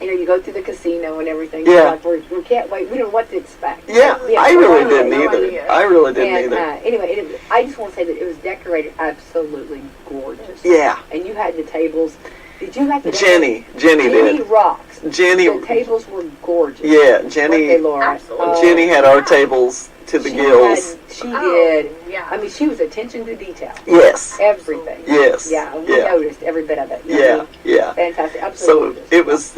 Speaker 2: you go through the casino and everything.
Speaker 4: Yeah.
Speaker 2: Like, we can't wait. We don't know what to expect.
Speaker 4: Yeah, I really didn't
Speaker 3: no
Speaker 4: either.
Speaker 3: idea.
Speaker 4: I really didn't either.
Speaker 2: Anyway, I just want to say that it was decorated absolutely gorgeous.
Speaker 4: Yeah.
Speaker 2: And you had the tables. Did you have the
Speaker 4: Jenny
Speaker 2: Jenny
Speaker 4: did.
Speaker 2: rocks.
Speaker 4: Jenny.
Speaker 2: The tables were gorgeous.
Speaker 4: Yeah, Jenny.
Speaker 2: Weren't they, Laura?
Speaker 3: Absolutely.
Speaker 4: Jenny had our tables to the gills.
Speaker 2: She did.
Speaker 3: Yeah.
Speaker 2: I mean, she was attention to detail.
Speaker 4: Yes.
Speaker 2: Everything.
Speaker 4: Yes.
Speaker 2: Yeah, we noticed every bit of it. You know what I mean?
Speaker 4: Yeah.
Speaker 2: Fantastic.
Speaker 4: So
Speaker 2: Absolutely.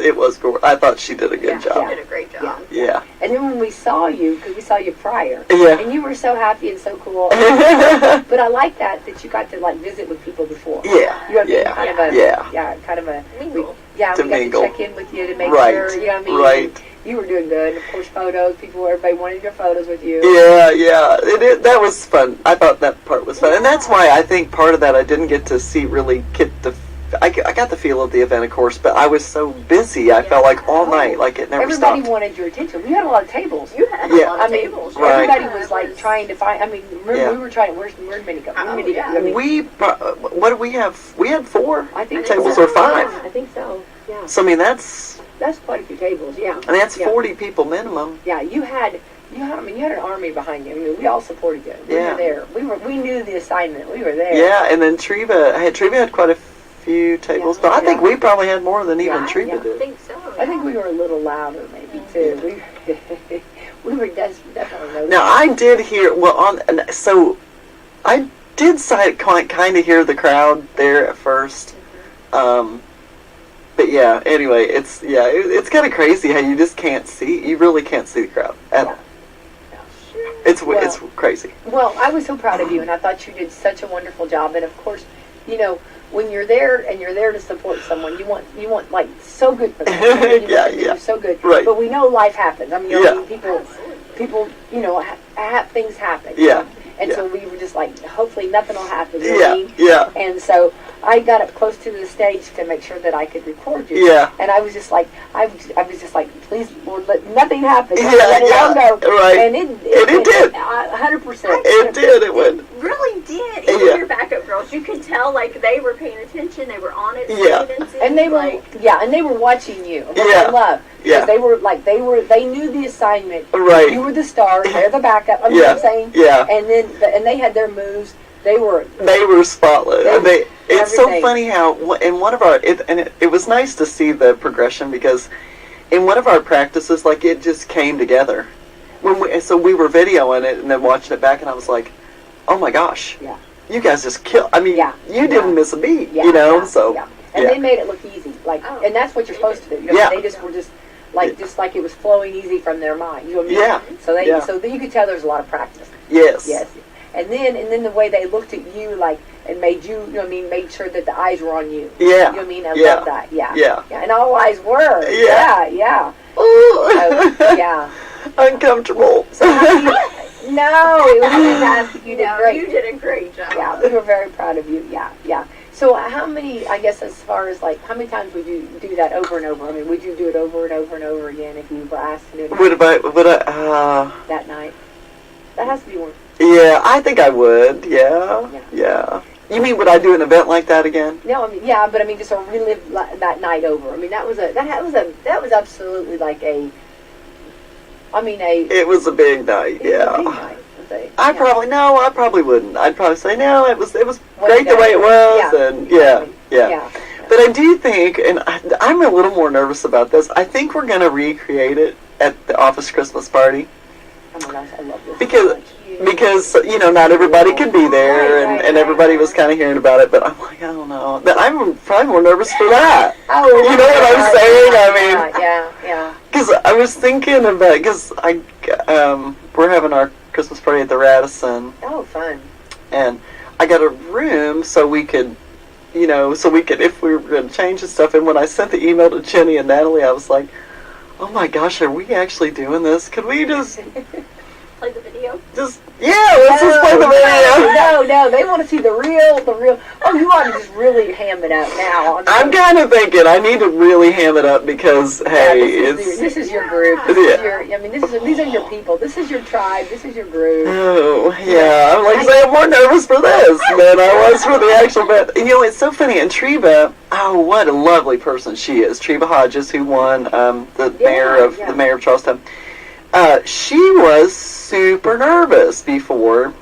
Speaker 4: it was gorgeous. I thought she did a good
Speaker 3: She
Speaker 4: job.
Speaker 3: did a great job.
Speaker 4: Yeah.
Speaker 2: And then when we saw you, because we saw you prior,
Speaker 4: Yeah.
Speaker 2: and you were so happy and so cool. But I like that you got to visit with people before.
Speaker 4: Yeah.
Speaker 2: You know what I mean?
Speaker 4: Yeah.
Speaker 2: Kind of a,
Speaker 4: Yeah.
Speaker 2: kind of a
Speaker 3: Mingle.
Speaker 2: we
Speaker 4: To
Speaker 2: got
Speaker 4: mingle.
Speaker 2: to check in with you to make
Speaker 4: Right.
Speaker 2: sure. You know what I mean?
Speaker 4: Right.
Speaker 2: You were doing good. Of course, photos. Everybody wanted your photos with you.
Speaker 4: Yeah. That was fun. I thought that part was fun, and that's why I think part of that I didn't get to see really get the. I got the feel of the event, of course, but I was so busy. I felt like all night, like it never
Speaker 2: Everybody
Speaker 4: stopped.
Speaker 2: wanted your attention. We had a lot of tables.
Speaker 3: You had
Speaker 4: Yeah.
Speaker 3: a lot of tables.
Speaker 4: Right.
Speaker 2: Everybody was trying to find. I mean, remember
Speaker 4: Yeah.
Speaker 2: we were trying. Where'd Minnie go? Where'd Minnie go? I mean,
Speaker 4: What did we have? We had 4
Speaker 2: I think
Speaker 4: tables
Speaker 2: so.
Speaker 4: or 5.
Speaker 2: Yeah, I think so. Yeah,
Speaker 4: So I mean that's
Speaker 2: quite a few tables. Yeah,
Speaker 4: that's
Speaker 2: Yeah.
Speaker 4: 40 people minimum.
Speaker 2: Yeah, you had an army behind you. I mean, we all supported you. We
Speaker 4: Yeah.
Speaker 2: were there. We knew the assignment. We were there.
Speaker 4: Yeah, and then Treva had quite a few tables,
Speaker 2: Yeah.
Speaker 4: but I think
Speaker 2: Yeah.
Speaker 4: we probably had more than even
Speaker 2: Yeah,
Speaker 4: Treva
Speaker 2: yeah.
Speaker 3: I
Speaker 4: did.
Speaker 3: think so.
Speaker 2: I think we were a little louder, maybe too. We were definitely no.
Speaker 4: Now I did hear so I did kind of hear the crowd there at first, but yeah. Anyway, it's kind of crazy how you just can't see. You really can't see the crowd at all. It's crazy.
Speaker 2: Well, I was so proud of you, and I thought you did such a wonderful job. And of course, you know, when you're there and you're there to support someone, you want like so good for them.
Speaker 4: Yeah,
Speaker 2: You're so good.
Speaker 4: Right.
Speaker 2: But we know life happens. I mean,
Speaker 4: Yeah.
Speaker 2: people, you know, things happen.
Speaker 4: Yeah.
Speaker 2: And so we were just like, hopefully nothing will happen. You know
Speaker 4: Yeah,
Speaker 2: what I mean?
Speaker 4: yeah.
Speaker 2: And so I got up close to the stage to make sure that I could record you.
Speaker 4: Yeah.
Speaker 2: And I was just like, please, Lord, let nothing happen.
Speaker 4: Yeah,
Speaker 2: Let it all
Speaker 4: yeah,
Speaker 2: go.
Speaker 4: right.
Speaker 2: And it
Speaker 4: did.
Speaker 2: 100%.
Speaker 4: It did. It went.
Speaker 3: Really did. Even
Speaker 4: Yeah.
Speaker 3: your backup girls, you could tell like they were paying attention. They were on it.
Speaker 4: Yeah.
Speaker 2: And they were,
Speaker 3: like,
Speaker 2: and they were watching you. Which
Speaker 4: Yeah.
Speaker 2: I love.
Speaker 4: Yeah.
Speaker 2: Because they knew the assignment.
Speaker 4: Right.
Speaker 2: You were the star. They're the backup. You know what I'm saying?
Speaker 4: Yeah.
Speaker 2: And then, and they had their moves. They were
Speaker 4: spotless. It's so
Speaker 2: everything.
Speaker 4: funny how in one of our it was nice to see the progression because in one of our practices, like it just came together. So we were videoing it and then watching it back, and I was like, oh my gosh,
Speaker 2: Yeah.
Speaker 4: you guys just killed. I mean,
Speaker 2: Yeah.
Speaker 4: you didn't miss a beat,
Speaker 2: Yeah,
Speaker 4: you know.
Speaker 2: yeah,
Speaker 4: So
Speaker 2: yeah. And they made it look easy, like, and that's what you're supposed to do. You know,
Speaker 4: Yeah.
Speaker 2: They just were just like it was flowing easy from their mind. You know what I mean?
Speaker 4: Yeah.
Speaker 2: So you could tell there's a lot of practice.
Speaker 4: yes,
Speaker 2: Yes. And then the way they looked at you, like, and made you, you know what I mean, made sure that the eyes were on you.
Speaker 4: Yeah.
Speaker 2: You know what I mean? I
Speaker 4: Yeah.
Speaker 2: love that. Yeah.
Speaker 4: Yeah.
Speaker 2: And all eyes were.
Speaker 4: Yeah.
Speaker 2: Yeah.
Speaker 4: Ooh.
Speaker 2: Yeah.
Speaker 4: Uncomfortable.
Speaker 2: So no, it was fantastic. You did great.
Speaker 3: You did a great job.
Speaker 2: Yeah, we were very proud of you. Yeah, yeah. So how many, I guess, as far as like, how many times would you do that over and over? I mean, would you do it over and over and over again if you were asked to do it
Speaker 4: Would I?
Speaker 2: that night? That has to be one.
Speaker 4: Yeah, I think I would. Yeah. You mean would I do an event like that again?
Speaker 2: No, I mean, yeah, but I mean, just to relive that night over. I mean, that was absolutely like a. I mean,
Speaker 4: It was a big night.
Speaker 2: it was a
Speaker 4: Yeah.
Speaker 2: big night.
Speaker 4: I probably wouldn't. I'd probably say no. It was
Speaker 2: Way
Speaker 4: great the way it was,
Speaker 2: Yeah.
Speaker 4: and yeah. But I do think, and I'm a little more nervous about this. I think we're gonna recreate it at the office Christmas party
Speaker 2: Oh my gosh, I love this.
Speaker 4: because not everybody could be there,
Speaker 2: Right,
Speaker 4: and everybody was kind of hearing about it. But I'm like, I don't know. But I'm probably more nervous for that.
Speaker 2: Oh,
Speaker 4: You know what I'm saying? I mean,
Speaker 2: yeah.
Speaker 4: because I was thinking about because we're having our Christmas party at the Radisson.
Speaker 2: Oh, fun.
Speaker 4: And I got a room so we could, if we were going to change the stuff. And when I sent the email to Jenny and Natalie, I was like, oh my gosh, are we actually doing this? Could we just
Speaker 3: Play the video.
Speaker 4: let's just play the video.
Speaker 2: No, they want to see the real. Oh, you want to just really ham it up now.
Speaker 4: I'm kind of thinking I need to really ham it up because, hey,
Speaker 2: this is your group. These are your people. This is your tribe. This is your group.
Speaker 4: Oh, yeah. I'm like, I'm more nervous for this than I was for the actual event. And, it's so funny. And Treva, oh, what a lovely person she is. Treva Hodges, who won the mayor of Charlestown. She was super nervous before,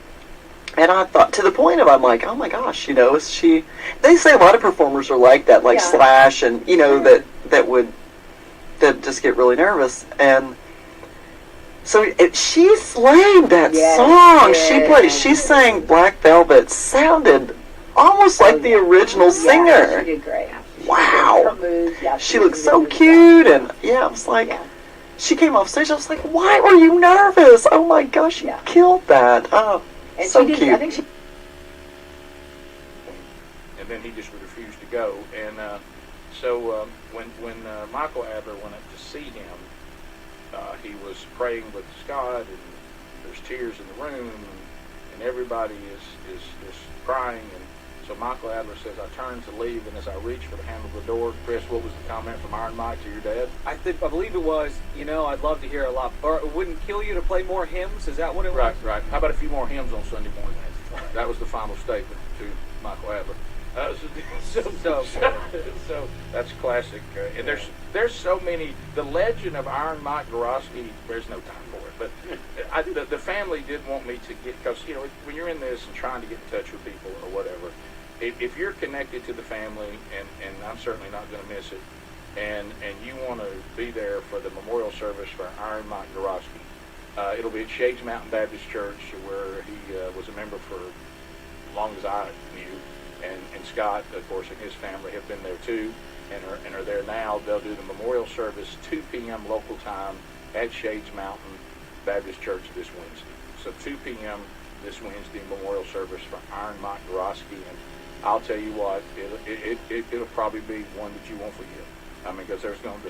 Speaker 4: and I thought to the point of I'm like, oh my gosh, is she? They say a lot of performers are like that, like Slash, and that just get really nervous, and so she slayed that song. She sang Black Velvet, sounded almost like the original singer.
Speaker 2: She did great.
Speaker 4: Wow, she looked so cute, and I was like. Yeah. She came off stage. I was like, "Why were you nervous? Oh my gosh, you killed that! Oh,
Speaker 2: and
Speaker 4: so
Speaker 2: she did,
Speaker 4: cute."
Speaker 2: I think she.
Speaker 5: And then he just refused to go. And so when Michael Adler went up to see him, he was praying with God, and there's tears in the room, and everybody is crying. And so Michael Adler says, I turned to leave, and as I reached for the handle of the door, Chris, what was the comment from Iron Mike to your dad?
Speaker 6: I believe it was, I'd love to hear a lot, or it wouldn't kill you to play more hymns? Is that what it was?
Speaker 5: Right. How about a few more hymns on Sunday morning? That was the final statement to Michael Adler. So that's classic. And there's so many. The legend of Iron Mike Gorosky, there's no time for it. But the family did want me to get, because when you're in this and trying to get in touch with people or whatever, if you're connected to the family, and I'm certainly not going to miss it, and you want to be there for the memorial service for Iron Mike Gorosky, it'll be at Shades Mountain Baptist Church, where he was a member for as long as I knew, and Scott, of course, and his family have been there too, and are there now. They'll do the memorial service 2 p.m. local time at Shades Mountain Baptist Church this Wednesday. So 2 p.m. this Wednesday, memorial service for Iron Mike Gorosky, and I'll tell you what, it'll probably be one that you won't forget. I mean, because there's going to be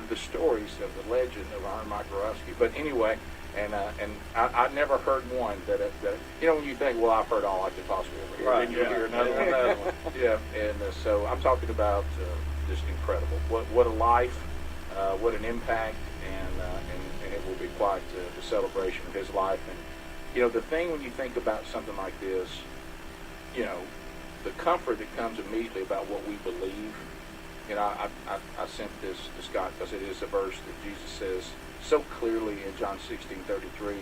Speaker 5: the stories of the legend of Iron Mike Gorosky. But anyway, and I never heard one that when you think, well, I've heard all I could possibly ever hear,
Speaker 6: Right,
Speaker 5: then you hear another one. Yeah, and so I'm talking about just incredible. What a life, what an impact, and it will be quite the celebration of his life. And the thing when you think about something like this, the comfort that comes immediately about what we believe. I sent this to Scott because it is a verse that Jesus says so clearly in John 16:33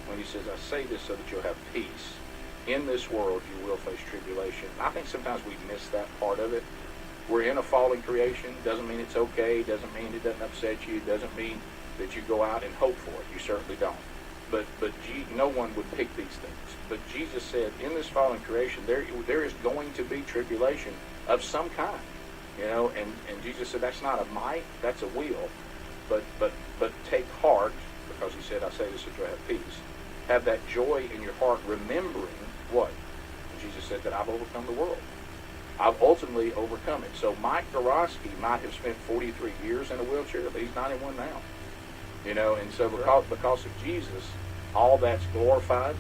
Speaker 5: when he says, I say this so that you'll have peace. In this world you will face tribulation. I think sometimes we miss that part of it. We're in a fallen creation. Doesn't mean it's okay. Doesn't mean it doesn't upset you. Doesn't mean that you go out and hope for it. You certainly don't. But no one would pick these things. But Jesus said, in this fallen creation, there is going to be tribulation of some kind. And Jesus said, that's not a might, that's a will. But take heart, because he said, I say this so you'll have peace. Have that joy in your heart, remembering what? Jesus said that I've overcome the world. I've ultimately overcome it. So Mike Gorosky might have spent 43 years in a wheelchair, but he's 91 now. And so because of Jesus, all that's glorified.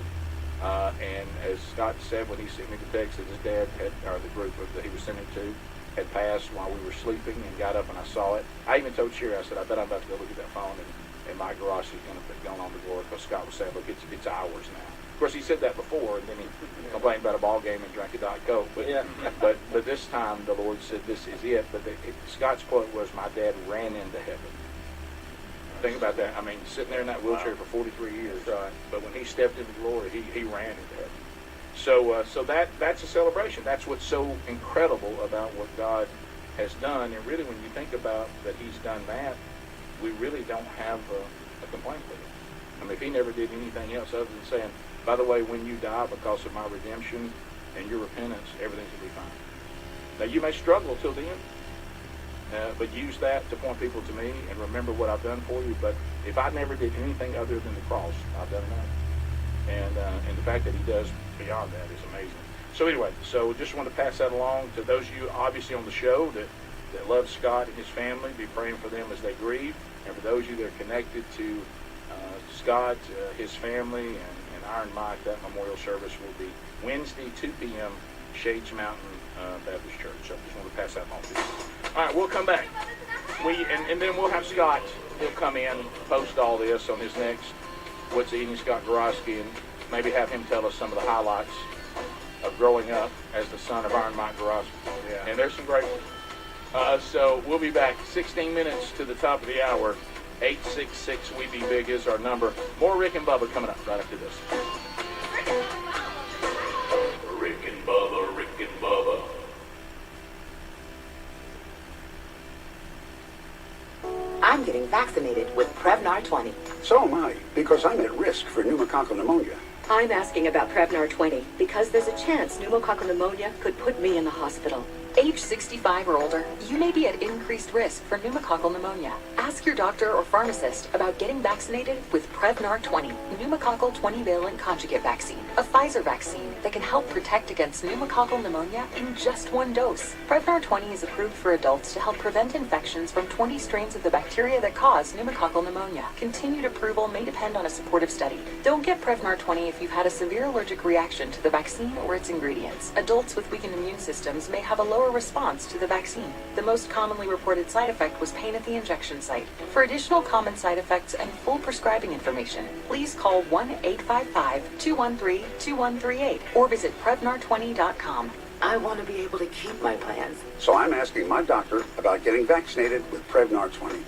Speaker 5: And as Scott said when he sent me the text that his dad or the group that he was sending to, had passed while we were sleeping, and got up and I saw it. I even told Sherry, I said, I bet I'm about to go look at that phone, and Mike Gorosky's going to put going on the glory, because Scott was saying, look, it's ours now. Of course, he said that before, and then he complained about a ball game and drank a Diet Coke. But this time the Lord said, this is it. But Scott's quote was, my dad ran into heaven. Think about that. I mean, sitting there in that wheelchair for 43 years. But when he stepped into glory, he ran into heaven. So that's a celebration. That's what's so incredible about what God has done. And really, when you think about that he's done that, we really don't have a complaint with it. I mean, if he never did anything else other than saying, by the way, when you die because of my redemption and your repentance, everything's going to be fine. Now, you may struggle till the end, but use that to point people to me and remember what I've done for you. But if I never did anything other than the cross, I've done enough. And the fact that he does beyond that is amazing. So anyway, just want to pass that along to those of you obviously on the show that love Scott and his family. Be praying for them as they grieve. And for those of you that are connected to Scott, his family, and Iron Mike, that memorial service will be Wednesday, 2 p.m., Shades Mountain Baptist Church. So just want to pass that along to you. All right, we'll come back. And then we'll have Scott. He'll come in, post all this on his next What's Eating Scott Gorosky, and maybe have him tell us some of the highlights of growing up as the son of Iron Mike Gorosky.
Speaker 6: Yeah.
Speaker 5: And there's some great ones. So we'll be back 16 minutes to the top of the hour. 866 We Be Big is our number. More Rick and Bubba coming up right after this.
Speaker 7: Rick and Bubba, Rick and Bubba.
Speaker 8: I'm getting vaccinated with Prevnar 20.
Speaker 9: So am I, because I'm at risk for pneumococcal pneumonia.
Speaker 8: I'm asking about Prevnar 20 because there's a chance pneumococcal pneumonia could put me in the hospital. Age 65 or older, you may be at increased risk for pneumococcal pneumonia. Ask your doctor or pharmacist about getting vaccinated with Prevnar 20, pneumococcal 20-valent conjugate vaccine, a Pfizer vaccine that can help protect against pneumococcal pneumonia in just one dose. Prevnar 20 is approved for adults to help prevent infections from 20 strains of the bacteria that cause pneumococcal pneumonia. Continued approval may depend on a supportive study. Don't get Prevnar 20 if you've had a severe allergic reaction to the vaccine or its ingredients. Adults with weakened immune systems may have a lower response to the vaccine. The most commonly reported side effect was pain at the injection site. For additional common side effects and full prescribing information, please call 1-855-213-2138 or visit Prevnar20.com.
Speaker 10: I want to be able to keep my plans.
Speaker 9: So I'm asking my doctor about getting vaccinated with Prevnar 20.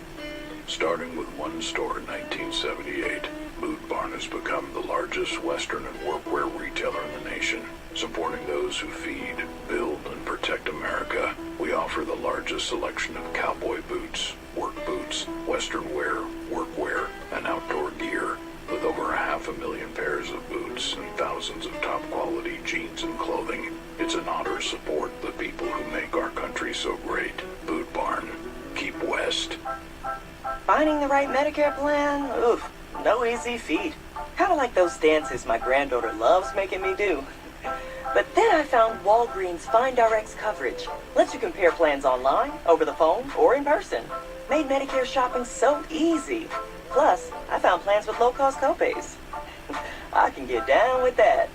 Speaker 7: Starting with one store in 1978, Boot Barn has become the largest Western and workwear retailer in the nation, supporting those who feed, build, and protect America. We offer the largest selection of cowboy boots, work boots, Western wear, workwear, and outdoor gear. With over 500,000 pairs of boots and thousands of top-quality jeans and clothing, it's an honor to support the people who make our country so great. Boot Barn. Keep West.
Speaker 11: Finding the right Medicare plan? Oof, no easy feat. Kind of like those dances my granddaughter loves making me do. But then I found Walgreens Find Rx coverage. Lets you compare plans online, over the phone, or in person. Made Medicare shopping so easy. Plus, I found plans with low-cost copays. I can get down with that.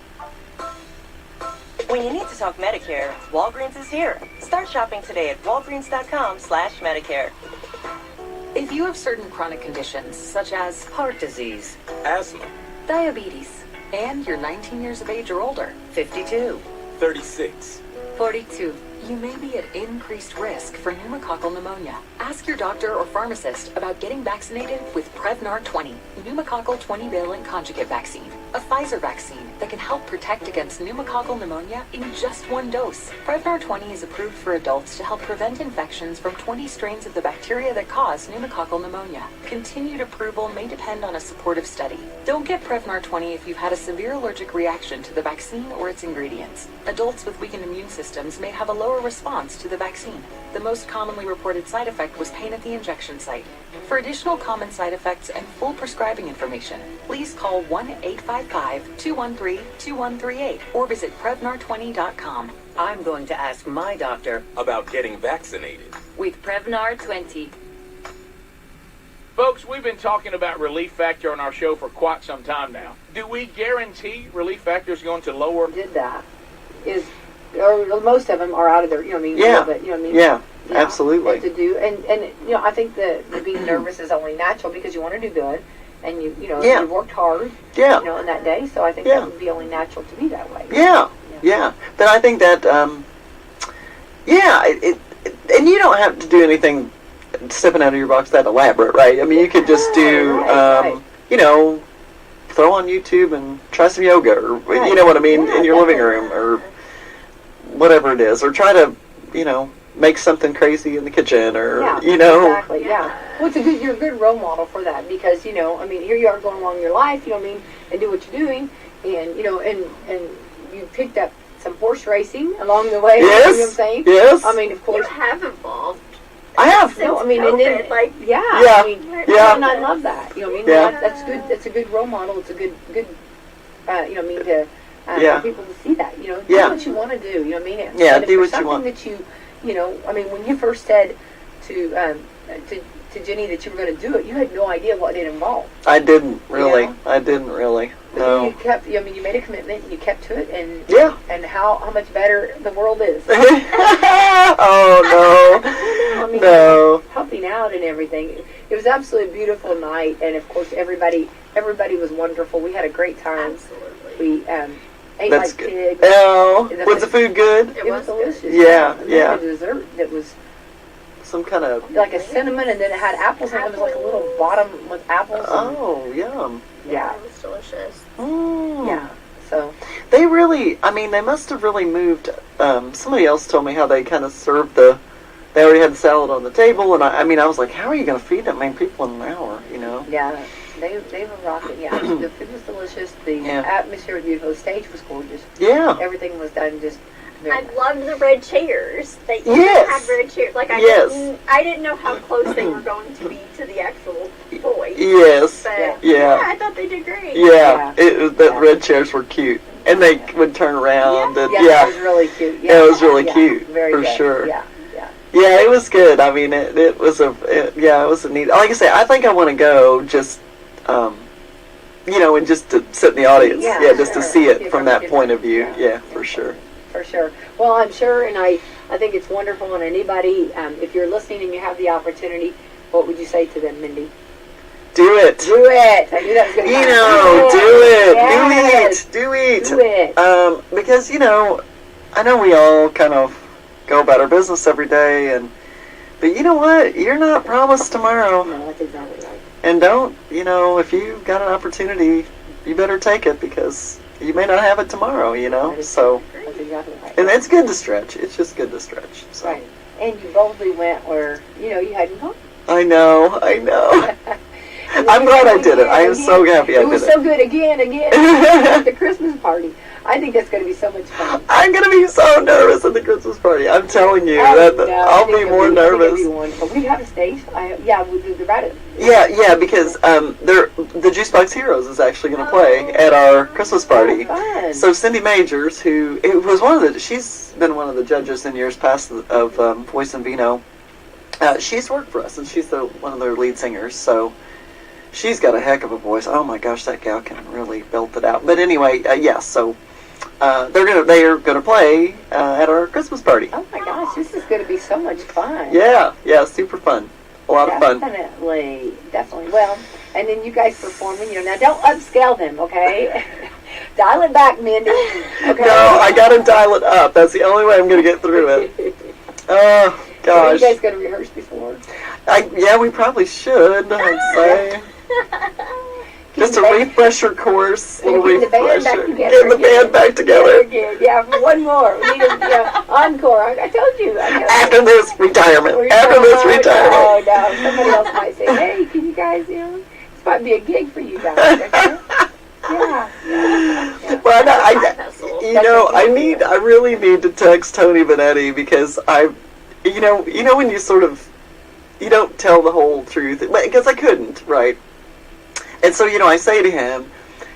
Speaker 11: When you need to talk Medicare, Walgreens is here. Start shopping today at walgreens.com/Medicare.
Speaker 8: If you have certain chronic conditions, such as
Speaker 10: Heart disease.
Speaker 6: Asthma.
Speaker 8: diabetes, and you're 19 years of age or older,
Speaker 10: 52.
Speaker 6: 36.
Speaker 8: 42, you may be at increased risk for pneumococcal pneumonia. Ask your doctor or pharmacist about getting vaccinated with Prevnar 20, pneumococcal 20-valent conjugate vaccine, a Pfizer vaccine that can help protect against pneumococcal pneumonia in just one dose. Prevnar 20 is approved for adults to help prevent infections from 20 strains of the bacteria that cause pneumococcal pneumonia. Continued approval may depend on a supportive study. Don't get Prevnar 20 if you've had a severe allergic reaction to the vaccine or its ingredients. Adults with weakened immune systems may have a lower response to the vaccine. The most commonly reported side effect was pain at the injection site. For additional common side effects and full prescribing information, please call 1-855-213-2138 or visit Prevnar20.com.
Speaker 10: I'm going to ask my doctor
Speaker 6: About getting vaccinated.
Speaker 10: with Prevnar 20.
Speaker 5: Folks, we've been talking about Relief Factor on our show for quite some time now. Do we guarantee Relief Factor is going to lower?
Speaker 2: Did that is, or most of them are out of their, you know what I mean?
Speaker 4: Yeah.
Speaker 2: A little bit, you know what I mean?
Speaker 4: Yeah, absolutely.
Speaker 2: To do, and you know, I think the being nervous is only natural because you want to do good, and you know,
Speaker 4: Yeah.
Speaker 2: you worked hard,
Speaker 4: Yeah.
Speaker 2: you know, in that day. So I think
Speaker 4: Yeah.
Speaker 2: that would be only natural to be that way.
Speaker 4: Yeah, yeah. But I think that, and you don't have to do anything stepping out of your box that elaborate, right? I mean, you could just do,
Speaker 2: right.
Speaker 4: you know, throw on YouTube and try some yoga, or you know what I mean,
Speaker 2: Yeah,
Speaker 4: in your living room, or whatever it is, or try to, you know, make something crazy in the kitchen, or
Speaker 2: Yeah,
Speaker 4: you know.
Speaker 2: exactly. Yeah. Well, you're a good role model for that because you know, I mean, here you are going along your life, you know what I mean, and do what you're doing, and you know, and you picked up some horse racing along the way.
Speaker 4: Yes.
Speaker 2: You know what I'm saying?
Speaker 4: Yes.
Speaker 2: I mean, of
Speaker 3: You
Speaker 2: course.
Speaker 3: have evolved.
Speaker 4: I have.
Speaker 2: No, I mean, and
Speaker 3: COVID,
Speaker 2: then
Speaker 3: like,
Speaker 2: yeah,
Speaker 4: Yeah,
Speaker 2: I mean,
Speaker 4: yeah.
Speaker 2: and I love that. You know what I mean?
Speaker 4: Yeah.
Speaker 2: That's good. That's a good role model. It's a good, you know what I mean, to
Speaker 4: Yeah.
Speaker 2: for people to see that. You know,
Speaker 4: Yeah.
Speaker 2: do what you want to do. You know what I mean?
Speaker 4: Yeah,
Speaker 2: and if
Speaker 4: do
Speaker 2: there's
Speaker 4: what you want.
Speaker 2: something that you know, I mean, when you first said to Jenny that you were going to do it, you had no idea what it involved.
Speaker 4: I didn't really.
Speaker 2: Yeah.
Speaker 4: I didn't really.
Speaker 2: But
Speaker 4: No.
Speaker 2: then you kept. I mean, you made a commitment and you kept to it, and
Speaker 4: Yeah.
Speaker 2: and how much better the world is.
Speaker 4: Oh
Speaker 2: I mean,
Speaker 4: no.
Speaker 2: helping out and everything. It was absolutely a beautiful night, and of course, everybody was wonderful. We had a great time.
Speaker 3: Absolutely.
Speaker 2: We ate
Speaker 4: That's
Speaker 2: like
Speaker 4: good.
Speaker 2: pigs.
Speaker 4: Oh, was the food good?
Speaker 3: It
Speaker 2: It was
Speaker 3: was good.
Speaker 2: delicious.
Speaker 4: Yeah,
Speaker 2: And
Speaker 4: yeah.
Speaker 2: then a dessert that was
Speaker 4: Some kind of.
Speaker 2: like a cinnamon, and then it had apples, and it was like a little bottom with apples. And,
Speaker 4: Oh, yum.
Speaker 2: yeah,
Speaker 3: It was delicious.
Speaker 4: Mm.
Speaker 2: yeah. So
Speaker 4: They really. I mean, they must have really moved. Somebody else told me how they kind of served the. They already had the salad on the table, and I mean, I was like, how are you going to feed that many people in an hour? You know.
Speaker 2: yeah, they were rocking. Yeah, the food was delicious. The
Speaker 4: Yeah.
Speaker 2: atmosphere was beautiful. The stage was gorgeous.
Speaker 4: Yeah.
Speaker 2: Everything was done just.
Speaker 3: I
Speaker 2: Very
Speaker 3: loved the red chairs. They even
Speaker 4: Yes.
Speaker 3: had red chairs. Like
Speaker 4: Yes.
Speaker 3: I didn't know how close they were going to be to the actual toys.
Speaker 4: Yes.
Speaker 3: But
Speaker 4: Yeah.
Speaker 3: I thought they did great.
Speaker 4: Yeah. It was, the
Speaker 2: Yeah.
Speaker 4: red chairs were cute, and they would turn around, and
Speaker 2: Yeah,
Speaker 4: yeah.
Speaker 2: it was really cute. Yeah,
Speaker 4: It was really
Speaker 2: yeah,
Speaker 4: cute,
Speaker 2: very
Speaker 4: for
Speaker 2: good.
Speaker 4: sure.
Speaker 2: Yeah, yeah.
Speaker 4: Yeah, it was good. I mean, it was it was a neat. Like I say, I think I want to go just, you know, and just to sit in the audience.
Speaker 2: Yeah,
Speaker 4: Yeah, just to
Speaker 2: sure.
Speaker 4: see it
Speaker 2: Yeah,
Speaker 4: from
Speaker 2: from
Speaker 4: that
Speaker 2: a
Speaker 4: point of view.
Speaker 2: different-
Speaker 4: Yeah, for sure.
Speaker 2: For sure. Well, I'm sure, and I think it's wonderful. And anybody, if you're listening and you have the opportunity, what would you say to them, Mindy?
Speaker 4: Do it.
Speaker 2: Do it. I knew that was going to
Speaker 4: You
Speaker 2: happen.
Speaker 4: know, do it.
Speaker 2: Yes.
Speaker 4: Do it.
Speaker 2: Do it.
Speaker 4: Because, you know, I know we all kind of go about our business every day, but you know what? You're not promised tomorrow.
Speaker 2: No, that's exactly right.
Speaker 4: And don't, if you got an opportunity, you better take it because you may not have it tomorrow, So,
Speaker 2: That's exactly right.
Speaker 4: and it's good to stretch. It's just good to stretch. So.
Speaker 2: Right. And you boldly went where, you hadn't gone.
Speaker 4: I know. I'm glad I did it. I am so happy I did it.
Speaker 2: It was so good again. At the Christmas party. I think that's going to be so much fun.
Speaker 4: I'm going to be so nervous at the Christmas party. I'm telling you. I'll be more nervous.
Speaker 2: But we have a stage. We'll right it.
Speaker 4: Yeah, because the Juicebox Heroes is actually going to play at our Christmas party.
Speaker 2: Fun.
Speaker 4: So Cindy Majors, she's been one of the judges in years past of Voice and Vino. She's worked for us, and she's one of their lead singers. So she's got a heck of a voice. Oh my gosh, that gal can really belt it out. But anyway, so they are gonna play at our Christmas party.
Speaker 2: Oh my gosh, this is gonna be so much fun.
Speaker 4: Yeah, super fun. A lot of fun.
Speaker 2: Definitely. Well, and then you guys performing. Now don't upscale them, okay? Dial it back, Mindy. Okay.
Speaker 4: No, I gotta dial it up. That's the only way I'm gonna get through it. Oh gosh.
Speaker 2: So are you guys gonna rehearse before?
Speaker 4: We probably should. I'd say. Just a refresher course.
Speaker 2: Getting the
Speaker 4: band back together.
Speaker 2: Yeah, one more. We need a encore. I told you.
Speaker 4: After this retirement.
Speaker 2: Oh, no. Somebody else might say, hey, can you guys, this might be a gig for you guys. Okay? Yeah.
Speaker 4: Well, I really need to text Tony Benetti because when you sort of, you don't tell the whole truth, because I couldn't, right? And so, I say to him,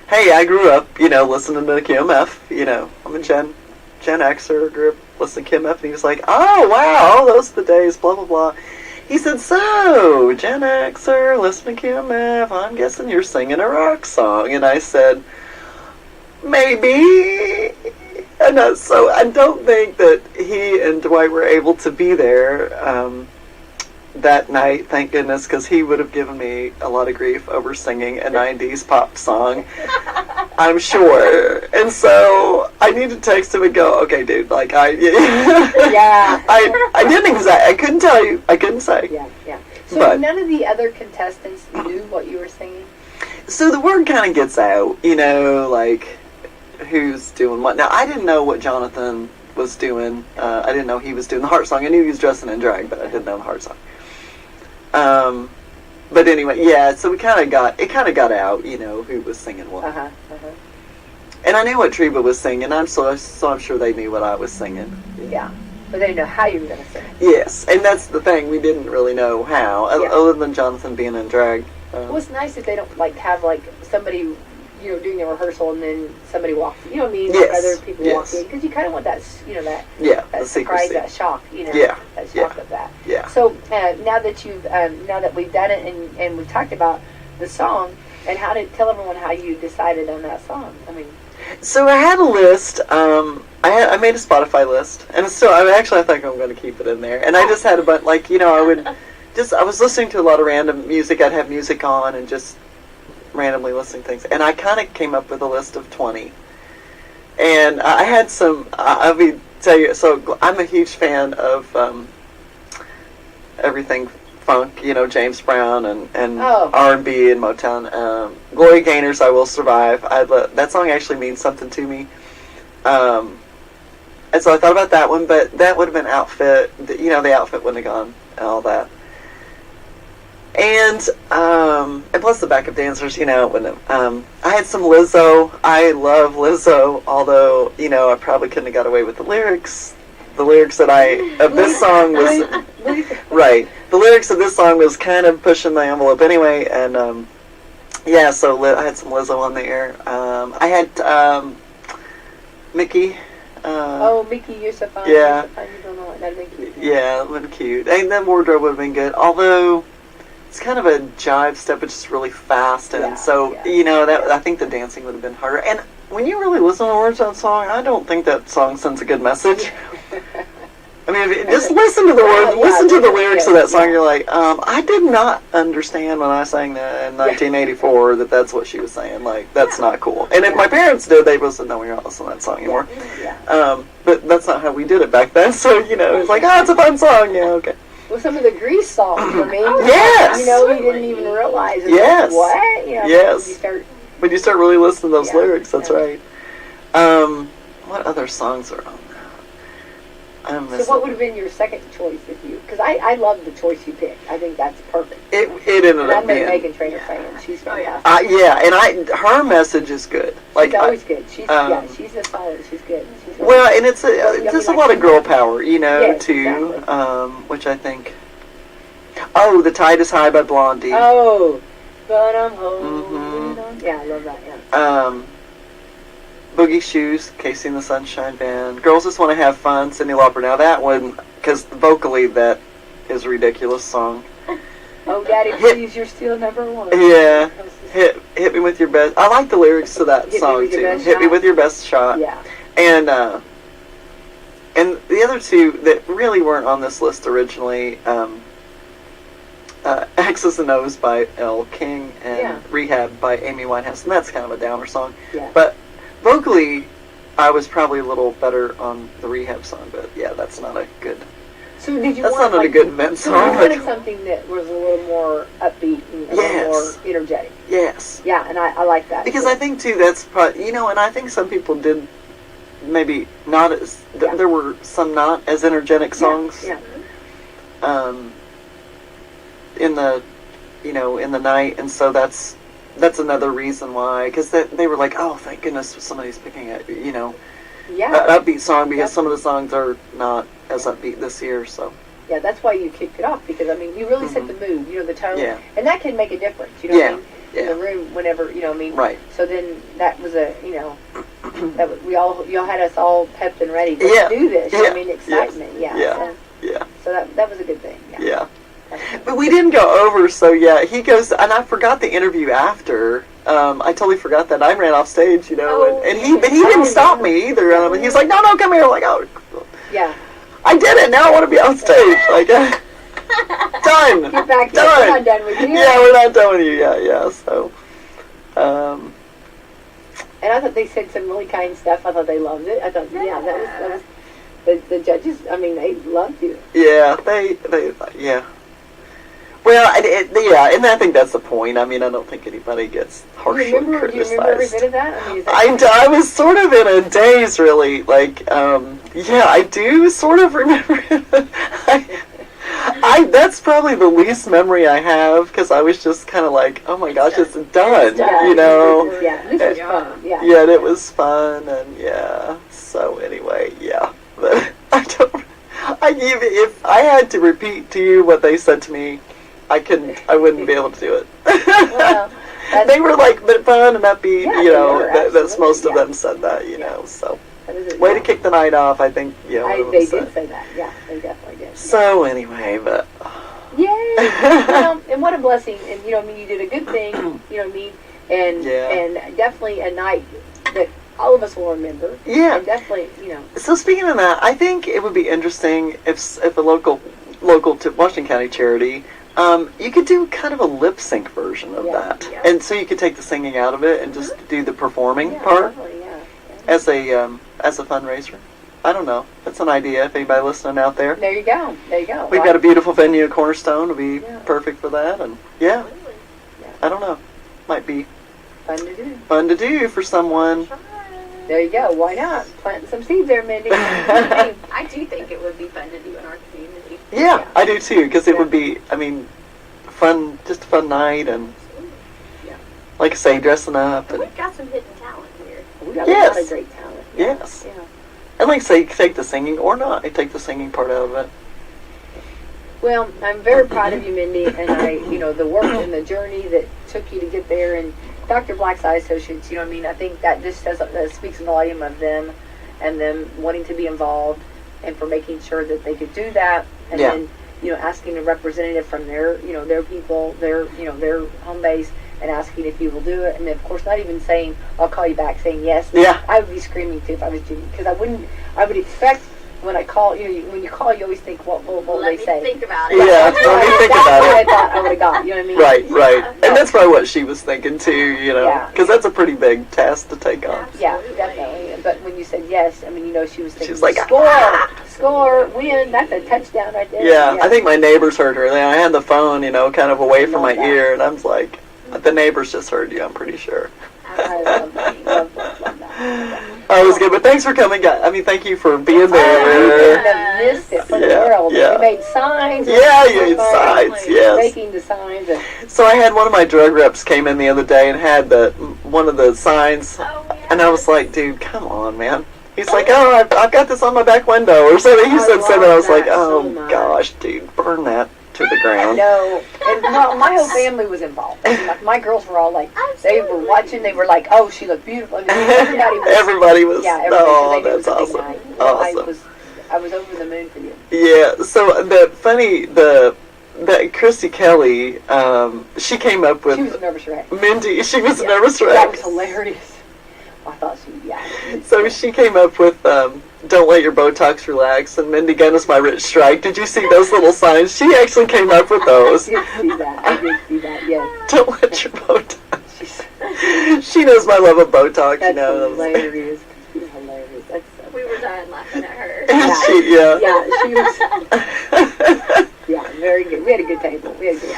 Speaker 4: hey, I grew up, listening to KMF, I'm a Gen Xer, grew up listening to KMF, and he was like, oh, wow, those are the days, blah, blah, blah. He said, so, Gen Xer, listening to KMF, I'm guessing you're singing a rock song. And I said, maybe. And so I don't think that he and Dwight were able to be there that night, thank goodness, because he would have given me a lot of grief over singing a 90s pop song, I'm sure. And so I need to text him and go, okay, dude, I didn't I couldn't tell you. I couldn't say.
Speaker 2: Yeah. So none of the other contestants knew what you were singing?
Speaker 4: So the word kind of gets out, who's doing what. Now, I didn't know what Jonathan was doing. I didn't know he was doing the heart song. I knew he was dressing in drag, but I didn't know the heart song. But anyway, so it kind of got out, who was singing what. And I knew what Treva was singing. I'm sure they knew what I was singing.
Speaker 2: Yeah, but they didn't know how you were going to sing.
Speaker 4: Yes, and that's the thing. We didn't really know how, other than Jonathan being in drag.
Speaker 2: Well, it's nice if they don't have somebody doing the rehearsal and then somebody walks in. You know what I mean?
Speaker 4: Yes.
Speaker 2: Other people walk in. Because you kind of want that, that
Speaker 4: the
Speaker 2: surprise,
Speaker 4: secrecy.
Speaker 2: that shock, that shock of that.
Speaker 4: Yeah.
Speaker 2: So now that we've done it and we've talked about the song, and tell everyone how you decided on that song.
Speaker 4: So I had a list. I made a Spotify list, and I think I'm going to keep it in there. And I just had a bunch, I was listening to a lot of random music. I'd have music on and just randomly listening to things, and I kind of came up with a list of 20. And I had some. I'll tell you. So I'm a huge fan of everything funk. James Brown and R&B and Motown. Gloria Gaynor's "I Will Survive." That song actually means something to me. And so I thought about that one, but that would have been outfit. The outfit wouldn't have gone and all that. And plus the backup dancers, when I had some Lizzo. I love Lizzo, although I probably couldn't have got away with the lyrics. The lyrics of this song was right. The lyrics of this song was kind of pushing the envelope anyway, and so I had some Lizzo on there. I had Mickey.
Speaker 2: Mickey, you're so fine.
Speaker 4: Yeah.
Speaker 2: You're so fine. You don't know what that Mickey.
Speaker 4: Yeah, it would have been cute. And that wardrobe would have been good, although. It's kind of a jive step, it's just really fast, and I think the dancing would have been harder. And when you really listen to the words of that song, I don't think that song sends a good message. Just listen to the words, listen to the lyrics of that song. You're like, I did not understand when I sang that in 1984 that's what she was saying. That's not cool. And if my parents did, they would have said, no, we're not listening to that song anymore. But that's not how we did it back then. So it's like, it's a fun song. Yeah, okay.
Speaker 2: Well, some of the Grease songs. I mean,
Speaker 4: Yes.
Speaker 2: you know, we didn't even realize. It's
Speaker 4: Yes.
Speaker 2: Like, what? You know,
Speaker 4: Yes.
Speaker 2: When
Speaker 4: you start really listening to those
Speaker 2: Yeah.
Speaker 4: lyrics, that's
Speaker 2: Yeah.
Speaker 4: right. What other songs are on that?
Speaker 2: So what would have been your second choice if you? Because I love the choice you picked. I think that's perfect.
Speaker 4: It ended
Speaker 2: And
Speaker 4: up
Speaker 2: I'm a
Speaker 4: being.
Speaker 2: Meghan Trainor fan. She's fantastic.
Speaker 4: And her message is good.
Speaker 2: She's always good. She's she's a solid. She's good. She's really
Speaker 4: Well,
Speaker 2: good.
Speaker 4: and it's just a lot of girl power, you know,
Speaker 2: Yes,
Speaker 4: too.
Speaker 2: exactly.
Speaker 4: Which I think. Oh, "The Tide Is High" by Blondie.
Speaker 2: Oh, but I'm holding
Speaker 4: Mhm.
Speaker 2: on. Yeah, I love that. Yeah.
Speaker 4: Boogie Shoes, Casey and the Sunshine Band. Girls Just Want to Have Fun, Cyndi Lauper. Now that one, because vocally that is a ridiculous song.
Speaker 2: Oh, Daddy, please, you're still number one.
Speaker 4: Yeah. Hit me with your best. I like the lyrics to that
Speaker 2: Hit me
Speaker 4: song
Speaker 2: with your
Speaker 4: too.
Speaker 2: best
Speaker 4: Hit me
Speaker 2: shot.
Speaker 4: with your best shot.
Speaker 2: Yeah.
Speaker 4: And the other two that really weren't on this list originally, X's and O's by Elle King and
Speaker 2: Yeah.
Speaker 4: Rehab by Amy Winehouse, and that's kind of a downer song.
Speaker 2: Yeah.
Speaker 4: But vocally, I was probably a little better on the Rehab song, but yeah, that's not a good.
Speaker 2: So did you
Speaker 4: That's
Speaker 2: want
Speaker 4: not a good event
Speaker 2: So
Speaker 4: song.
Speaker 2: you wanted something that was a little more upbeat and a little more energetic.
Speaker 4: Yes.
Speaker 2: Yeah, and I like that.
Speaker 4: Because I think too that's probably, you know, and I think some people did maybe not as there were some not as energetic songs.
Speaker 2: Yeah.
Speaker 4: In the, you know, in the night, and so that's another reason why, because they were like, oh, thank goodness somebody's picking a, you know,
Speaker 2: Yeah.
Speaker 4: an upbeat song, because some of the songs are not as upbeat this year. So
Speaker 2: Yeah, that's why you kicked it off, because I mean you really set the mood, you know, the tone,
Speaker 4: Yeah.
Speaker 2: and that can make a difference. You know what I mean?
Speaker 4: Yeah.
Speaker 2: In the room, whenever you know, what I mean.
Speaker 4: Right.
Speaker 2: So then that was a, you know, that was, y'all had us all pepped and ready to
Speaker 4: Yeah.
Speaker 2: do this.
Speaker 4: Yeah.
Speaker 2: I mean, excitement. Yeah.
Speaker 4: Yeah.
Speaker 2: So,
Speaker 4: yeah.
Speaker 2: so that was a good thing. Yeah.
Speaker 4: Yeah. But we didn't go over, so yeah, he goes, and I forgot the interview after. I totally forgot that. I ran off stage, you know, and he didn't stop me either. And he's like, no, come here. I'm like, oh,
Speaker 2: Yeah.
Speaker 4: I did it. Now I want to be on stage. Like, done.
Speaker 2: Get back here.
Speaker 4: Done.
Speaker 2: We're not done with you.
Speaker 4: Yeah, we're not done with you. Yeah. So,
Speaker 2: And I thought they said some really kind stuff. I thought they loved it. I thought, yeah, that was the judges. I mean, they loved you.
Speaker 4: yeah, they yeah. Well, yeah, and I think that's the point. I mean, I don't think anybody gets harshly
Speaker 2: Do you remember every
Speaker 4: criticized.
Speaker 2: bit of that? I mean, is that
Speaker 4: I was sort of in a daze, really. Like, yeah, I do sort of remember it. That's probably the least memory I have, because I was just kind of like, oh my gosh, it's done, you know?
Speaker 2: Yeah, this was fun. Yeah.
Speaker 4: Yeah, and it was fun, and yeah. So anyway, yeah. But if I had to repeat to you what they said to me, I wouldn't be able to do it.
Speaker 2: Well,
Speaker 4: they were like, but fun and upbeat,
Speaker 2: Yeah,
Speaker 4: you
Speaker 2: they
Speaker 4: know,
Speaker 2: were,
Speaker 4: that's most of
Speaker 2: absolutely,
Speaker 4: them said that, you know, so.
Speaker 2: that is it.
Speaker 4: Way to kick the night off, I think, you know. one of them
Speaker 2: They
Speaker 4: said.
Speaker 2: did say that. Yeah, they definitely did.
Speaker 4: So anyway, but.
Speaker 2: Yay! Well, and what a blessing. And, you know, I mean, you did a good thing, you know what I mean? And, and definitely a night that all of us will remember.
Speaker 4: Yeah.
Speaker 2: And definitely, you know.
Speaker 4: So speaking of that, I think it would be interesting if a local to Washington County charity, you could do kind of a lip sync version of that, and so you could take the singing out of it and just do the performing part as a fundraiser. I don't know. That's an idea. If anybody listening out there,
Speaker 2: There you go. There you go.
Speaker 4: we've got a beautiful venue at Cornerstone. It'll be perfect for that, and I don't know. Might be
Speaker 2: fun to do
Speaker 4: for someone.
Speaker 2: There you go. Why not? Planting some seeds there, Mindy.
Speaker 3: I do think it would be fun to do in our community.
Speaker 4: Yeah, I do too, because it would be, I mean, fun, just a fun night, and like I say, dressing up. And
Speaker 3: We've got some hidden talent here.
Speaker 2: We got a lot of great talent.
Speaker 4: Yes.
Speaker 2: Yeah.
Speaker 4: And like I say, take the singing or not. Take the singing part out of it.
Speaker 2: Well, I'm very proud of you, Mindy, and you know, the work and the journey that took you to get there, and Dr. Black's Eye Associates, you know what I mean? I think that just speaks volume of them and them wanting to be involved and for making sure that they could do that, and then, you know, asking a representative from their, you know, their people, their, you know, their home base, and asking if you will do it, and then, of course, not even saying, I'll call you back, saying yes.
Speaker 4: Yeah.
Speaker 2: I would be screaming, too, if I was Judy, because I would expect, when I call, you know, when you call, you always think, what will they say?
Speaker 3: Let me think about it.
Speaker 4: Yeah, let me think
Speaker 2: That's
Speaker 4: about
Speaker 2: what I
Speaker 4: it.
Speaker 2: thought I would have got, you know what I mean?
Speaker 4: Right. And that's probably what she was thinking too, you know, because that's a pretty big task to take on.
Speaker 2: Yeah, definitely. But when you said yes, I mean, you know, she was thinking,
Speaker 4: She's like,
Speaker 2: score, score, win. That's a touchdown right there.
Speaker 4: Yeah, I think my neighbors heard her. I had the phone, kind of away from my ear, and I was like, the neighbors just heard you, I'm pretty sure.
Speaker 2: I love that. Love that.
Speaker 4: Oh, it was good, but thanks for coming, guys. I mean, thank you for being
Speaker 2: You
Speaker 4: there.
Speaker 2: couldn't have missed it for the world.
Speaker 4: Yeah.
Speaker 2: We made signs.
Speaker 4: Yeah, you made signs, yes.
Speaker 2: Making the signs.
Speaker 4: So I had one of my drug reps came in the other day and had one of the signs, and I was like, dude, come on, man. He's like, oh, I've got this on my back window or something. He said something. I was like, oh, gosh, dude, burn that to the ground.
Speaker 2: No, and my whole family was involved. Like, my girls were all like, they were watching. They were like, oh, she looked beautiful. I mean, everybody was. Yeah, everybody.
Speaker 4: Oh, that's awesome. Awesome.
Speaker 2: I was over the moon for you.
Speaker 4: Yeah. So that Christy Kelly, she came up with.
Speaker 2: She was a nervous wreck.
Speaker 4: Mindy, she was a nervous wreck.
Speaker 2: That was hilarious. I thought
Speaker 4: So she came up with don't let your Botox relax, and Mindy Gunn is my rich strike. Did you see those little signs? She actually came up with those.
Speaker 2: I did see that, yes.
Speaker 4: Don't let your Botox. She knows my love of Botox,
Speaker 2: That's hilarious. She's hilarious.
Speaker 3: We were dying laughing at her.
Speaker 2: She was. Yeah, very good. We had a good table. We had a good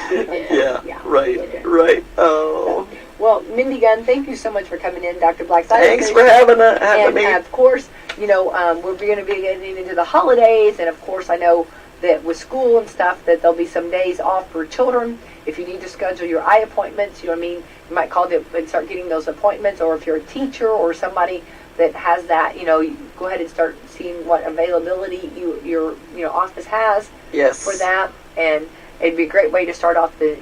Speaker 4: Yeah, right. Oh.
Speaker 2: Well, Mindy Gunn, thank you so much for coming in, Dr. Black.
Speaker 4: Thanks for having me.
Speaker 2: And of course, we're going to be getting into the holidays, and of course, I know that with school and stuff, that there'll be some days off for children. If you need to schedule your eye appointments, you might call them and start getting those appointments. Or if you're a teacher or somebody that has that, you go ahead and start seeing what availability your office has for that. And it'd be a great way to start off the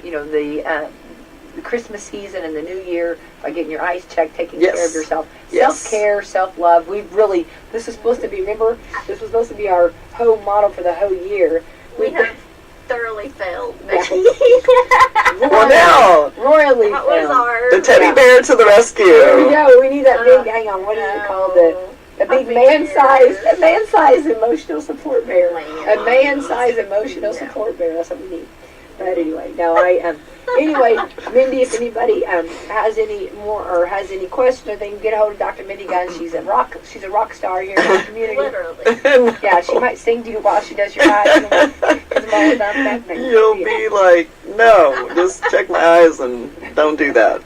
Speaker 2: Christmas season and the New Year by getting your eyes checked, taking care of yourself. Self-care, self-love. This is supposed to be, this was supposed to be our whole motto for the whole year.
Speaker 3: We have thoroughly failed.
Speaker 2: Royally
Speaker 3: that
Speaker 2: failed.
Speaker 3: Was our...
Speaker 4: The teddy bear to the rescue.
Speaker 2: There we go. We need that big, hang on, what is it called? A big man-sized emotional support bear. A man-sized emotional support bear. That's what we need. But anyway, anyway, Mindy, if anybody has any more or has any questions, they can get a hold of Dr. Mindy Gunn. She's a rock star here in our community.
Speaker 3: Literally.
Speaker 2: Yeah, she might sing to you while she does your eyes.
Speaker 4: You'll be like, no, just check my eyes and don't do that.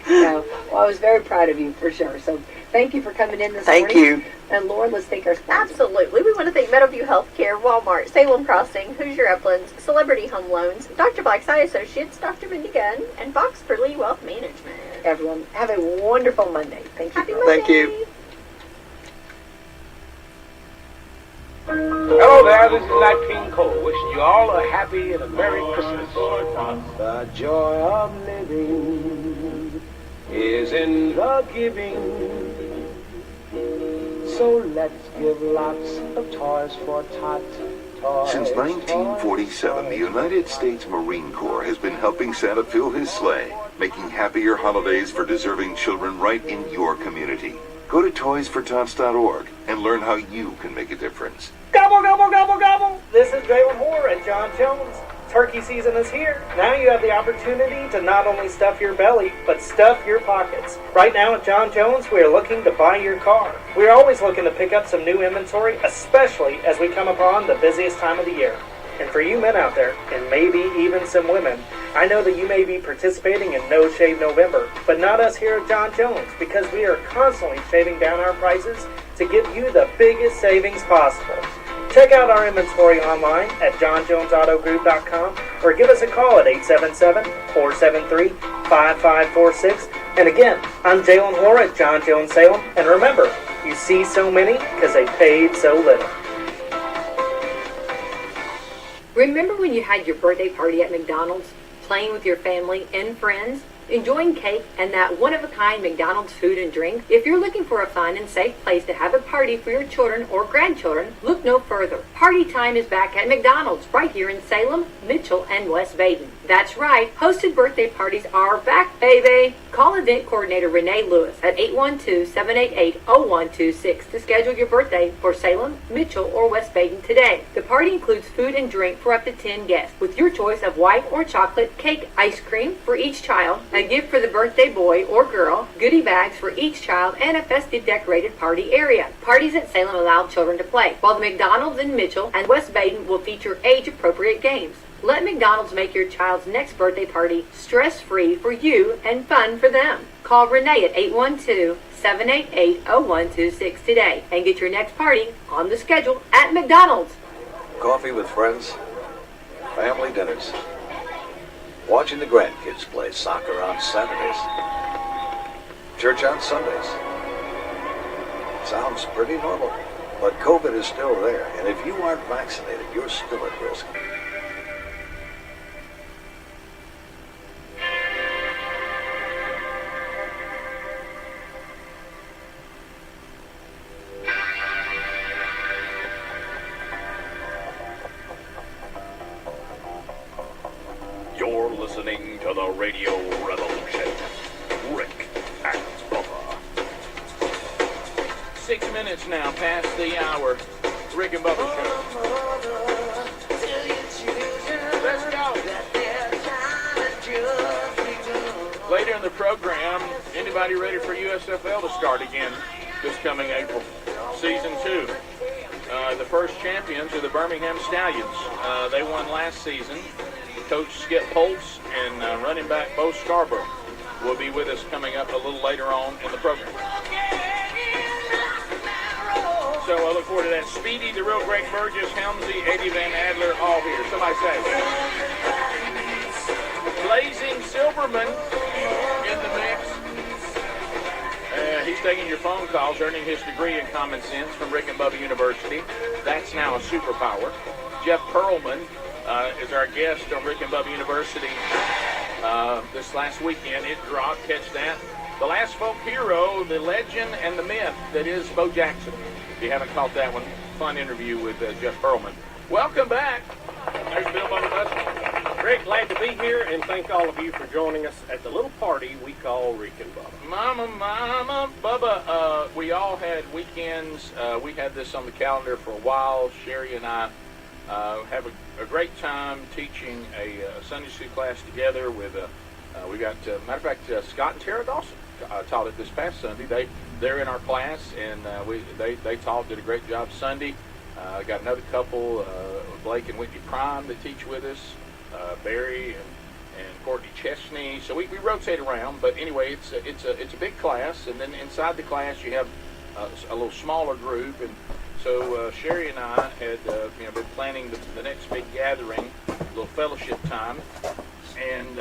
Speaker 2: No. Well, I was very proud of you for sure. So thank you for coming in this morning.
Speaker 4: Thank you.
Speaker 2: And Lauren, let's thank our sponsors.
Speaker 3: Absolutely. We want to thank Meadowview Healthcare, Walmart, Salem Crossing, Hoosier Uplands, Celebrity Home Loans, Dr. Black's Eye Associates, Dr. Mindy Gunn, and Fox for Lee Wealth Management.
Speaker 2: Everyone, have a wonderful Monday. Thank you.
Speaker 3: Happy Monday.
Speaker 4: Thank you.
Speaker 12: Hello there, this is Nat King Cole, wishing you all a happy and a Merry Christmas. The joy of living is in the giving. So let's give lots of toys for Tot.
Speaker 13: Since 1947, the United States Marine Corps has been helping Santa fill his sleigh, making happier holidays for deserving children right in your community. Go to toysfortots.org and learn how you can make a difference.
Speaker 14: Gobble, gobble, gobble, gobble! This is Jalen Hoare at John Jones. Turkey season is here. Now you have the opportunity to not only stuff your belly, but stuff your pockets. Right now at John Jones, we are looking to buy your car. We are always looking to pick up some new inventory, especially as we come upon the busiest time of the year. And for you men out there, and maybe even some women, I know that you may be participating in No Shave November, but not us here at John Jones, because we are constantly shaving down our prices to give you the biggest savings possible. Check out our inventory online at johnjonesautogroup.com or give us a call at 877-473-5546. And again, I'm Jalen Hoare at John Jones Salem. And remember, you see so many because they paid so little.
Speaker 15: Remember when you had your birthday party at McDonald's, playing with your family and friends, enjoying cake and that one-of-a-kind McDonald's food and drink? If you're looking for a fun and safe place to have a party for your children or grandchildren, look no further. Party time is back at McDonald's right here in Salem, Mitchell, and West Baden. That's right, hosted birthday parties are back, baby! Call event coordinator Renee Lewis at 812-788-0126 to schedule your birthday for Salem, Mitchell, or West Baden today. The party includes food and drink for up to 10 guests, with your choice of white or chocolate cake, ice cream for each child, a gift for the birthday boy or girl, goodie bags for each child, and a festive decorated party area. Parties at Salem allow children to play, while the McDonald's in Mitchell and West Baden will feature age-appropriate games. Let McDonald's make your child's next birthday party stress-free for you and fun for them. Call Renee at 812-788-0126 today and get your next party on the schedule at McDonald's.
Speaker 16: Coffee with friends, family dinners, watching the grandkids play soccer on Saturdays, church on Sundays. Sounds pretty normal, but COVID is still there, and if you aren't vaccinated, you're still at risk.
Speaker 17: You're listening to the Radio Revolution. Rick and Bubba.
Speaker 5: 6 minutes now past the hour. Rick and Bubba Show. Let's go. Later in the program, anybody ready for USFL to start again this coming April? Season 2. The first champions are the Birmingham Stallions. They won last season. Coach Skip Holtz and running back Bo Scarborough will be with us coming up a little later on in the program. So I look forward to that. Speedy, the real Greg Burgess, Helmsy, Eddie Van Adler, all here. Somebody say. Blazing Silverman in the mix. He's taking your phone calls, earning his degree in common sense from Rick and Bubba University. That's now a superpower. Jeff Pearlman is our guest on Rick and Bubba University this last weekend. It dropped, catch that. The last folk hero, the legend and the myth that is Bo Jackson. If you haven't caught that one, fun interview with Jeff Pearlman. Welcome back. There's Bill Bubba Buster.
Speaker 12: Rick, glad to be here, and thank all of you for joining us at the little party we call Rick and Bubba.
Speaker 5: Mama, Bubba, we all had weekends. We had this on the calendar for a while. Sherry and I have a great time teaching a Sunday school class together with, we got, matter of fact, Scott and Tara Dawson taught it this past Sunday. They're in our class, and they taught, did a great job Sunday. Got another couple, Blake and Whitney Prime, that teach with us, Barry and Courtney Chesney. So we rotate around, but anyway, it's a big class, and then inside the class you have a little smaller group, and so Sherry and I had been planning the next big gathering, a little fellowship time, and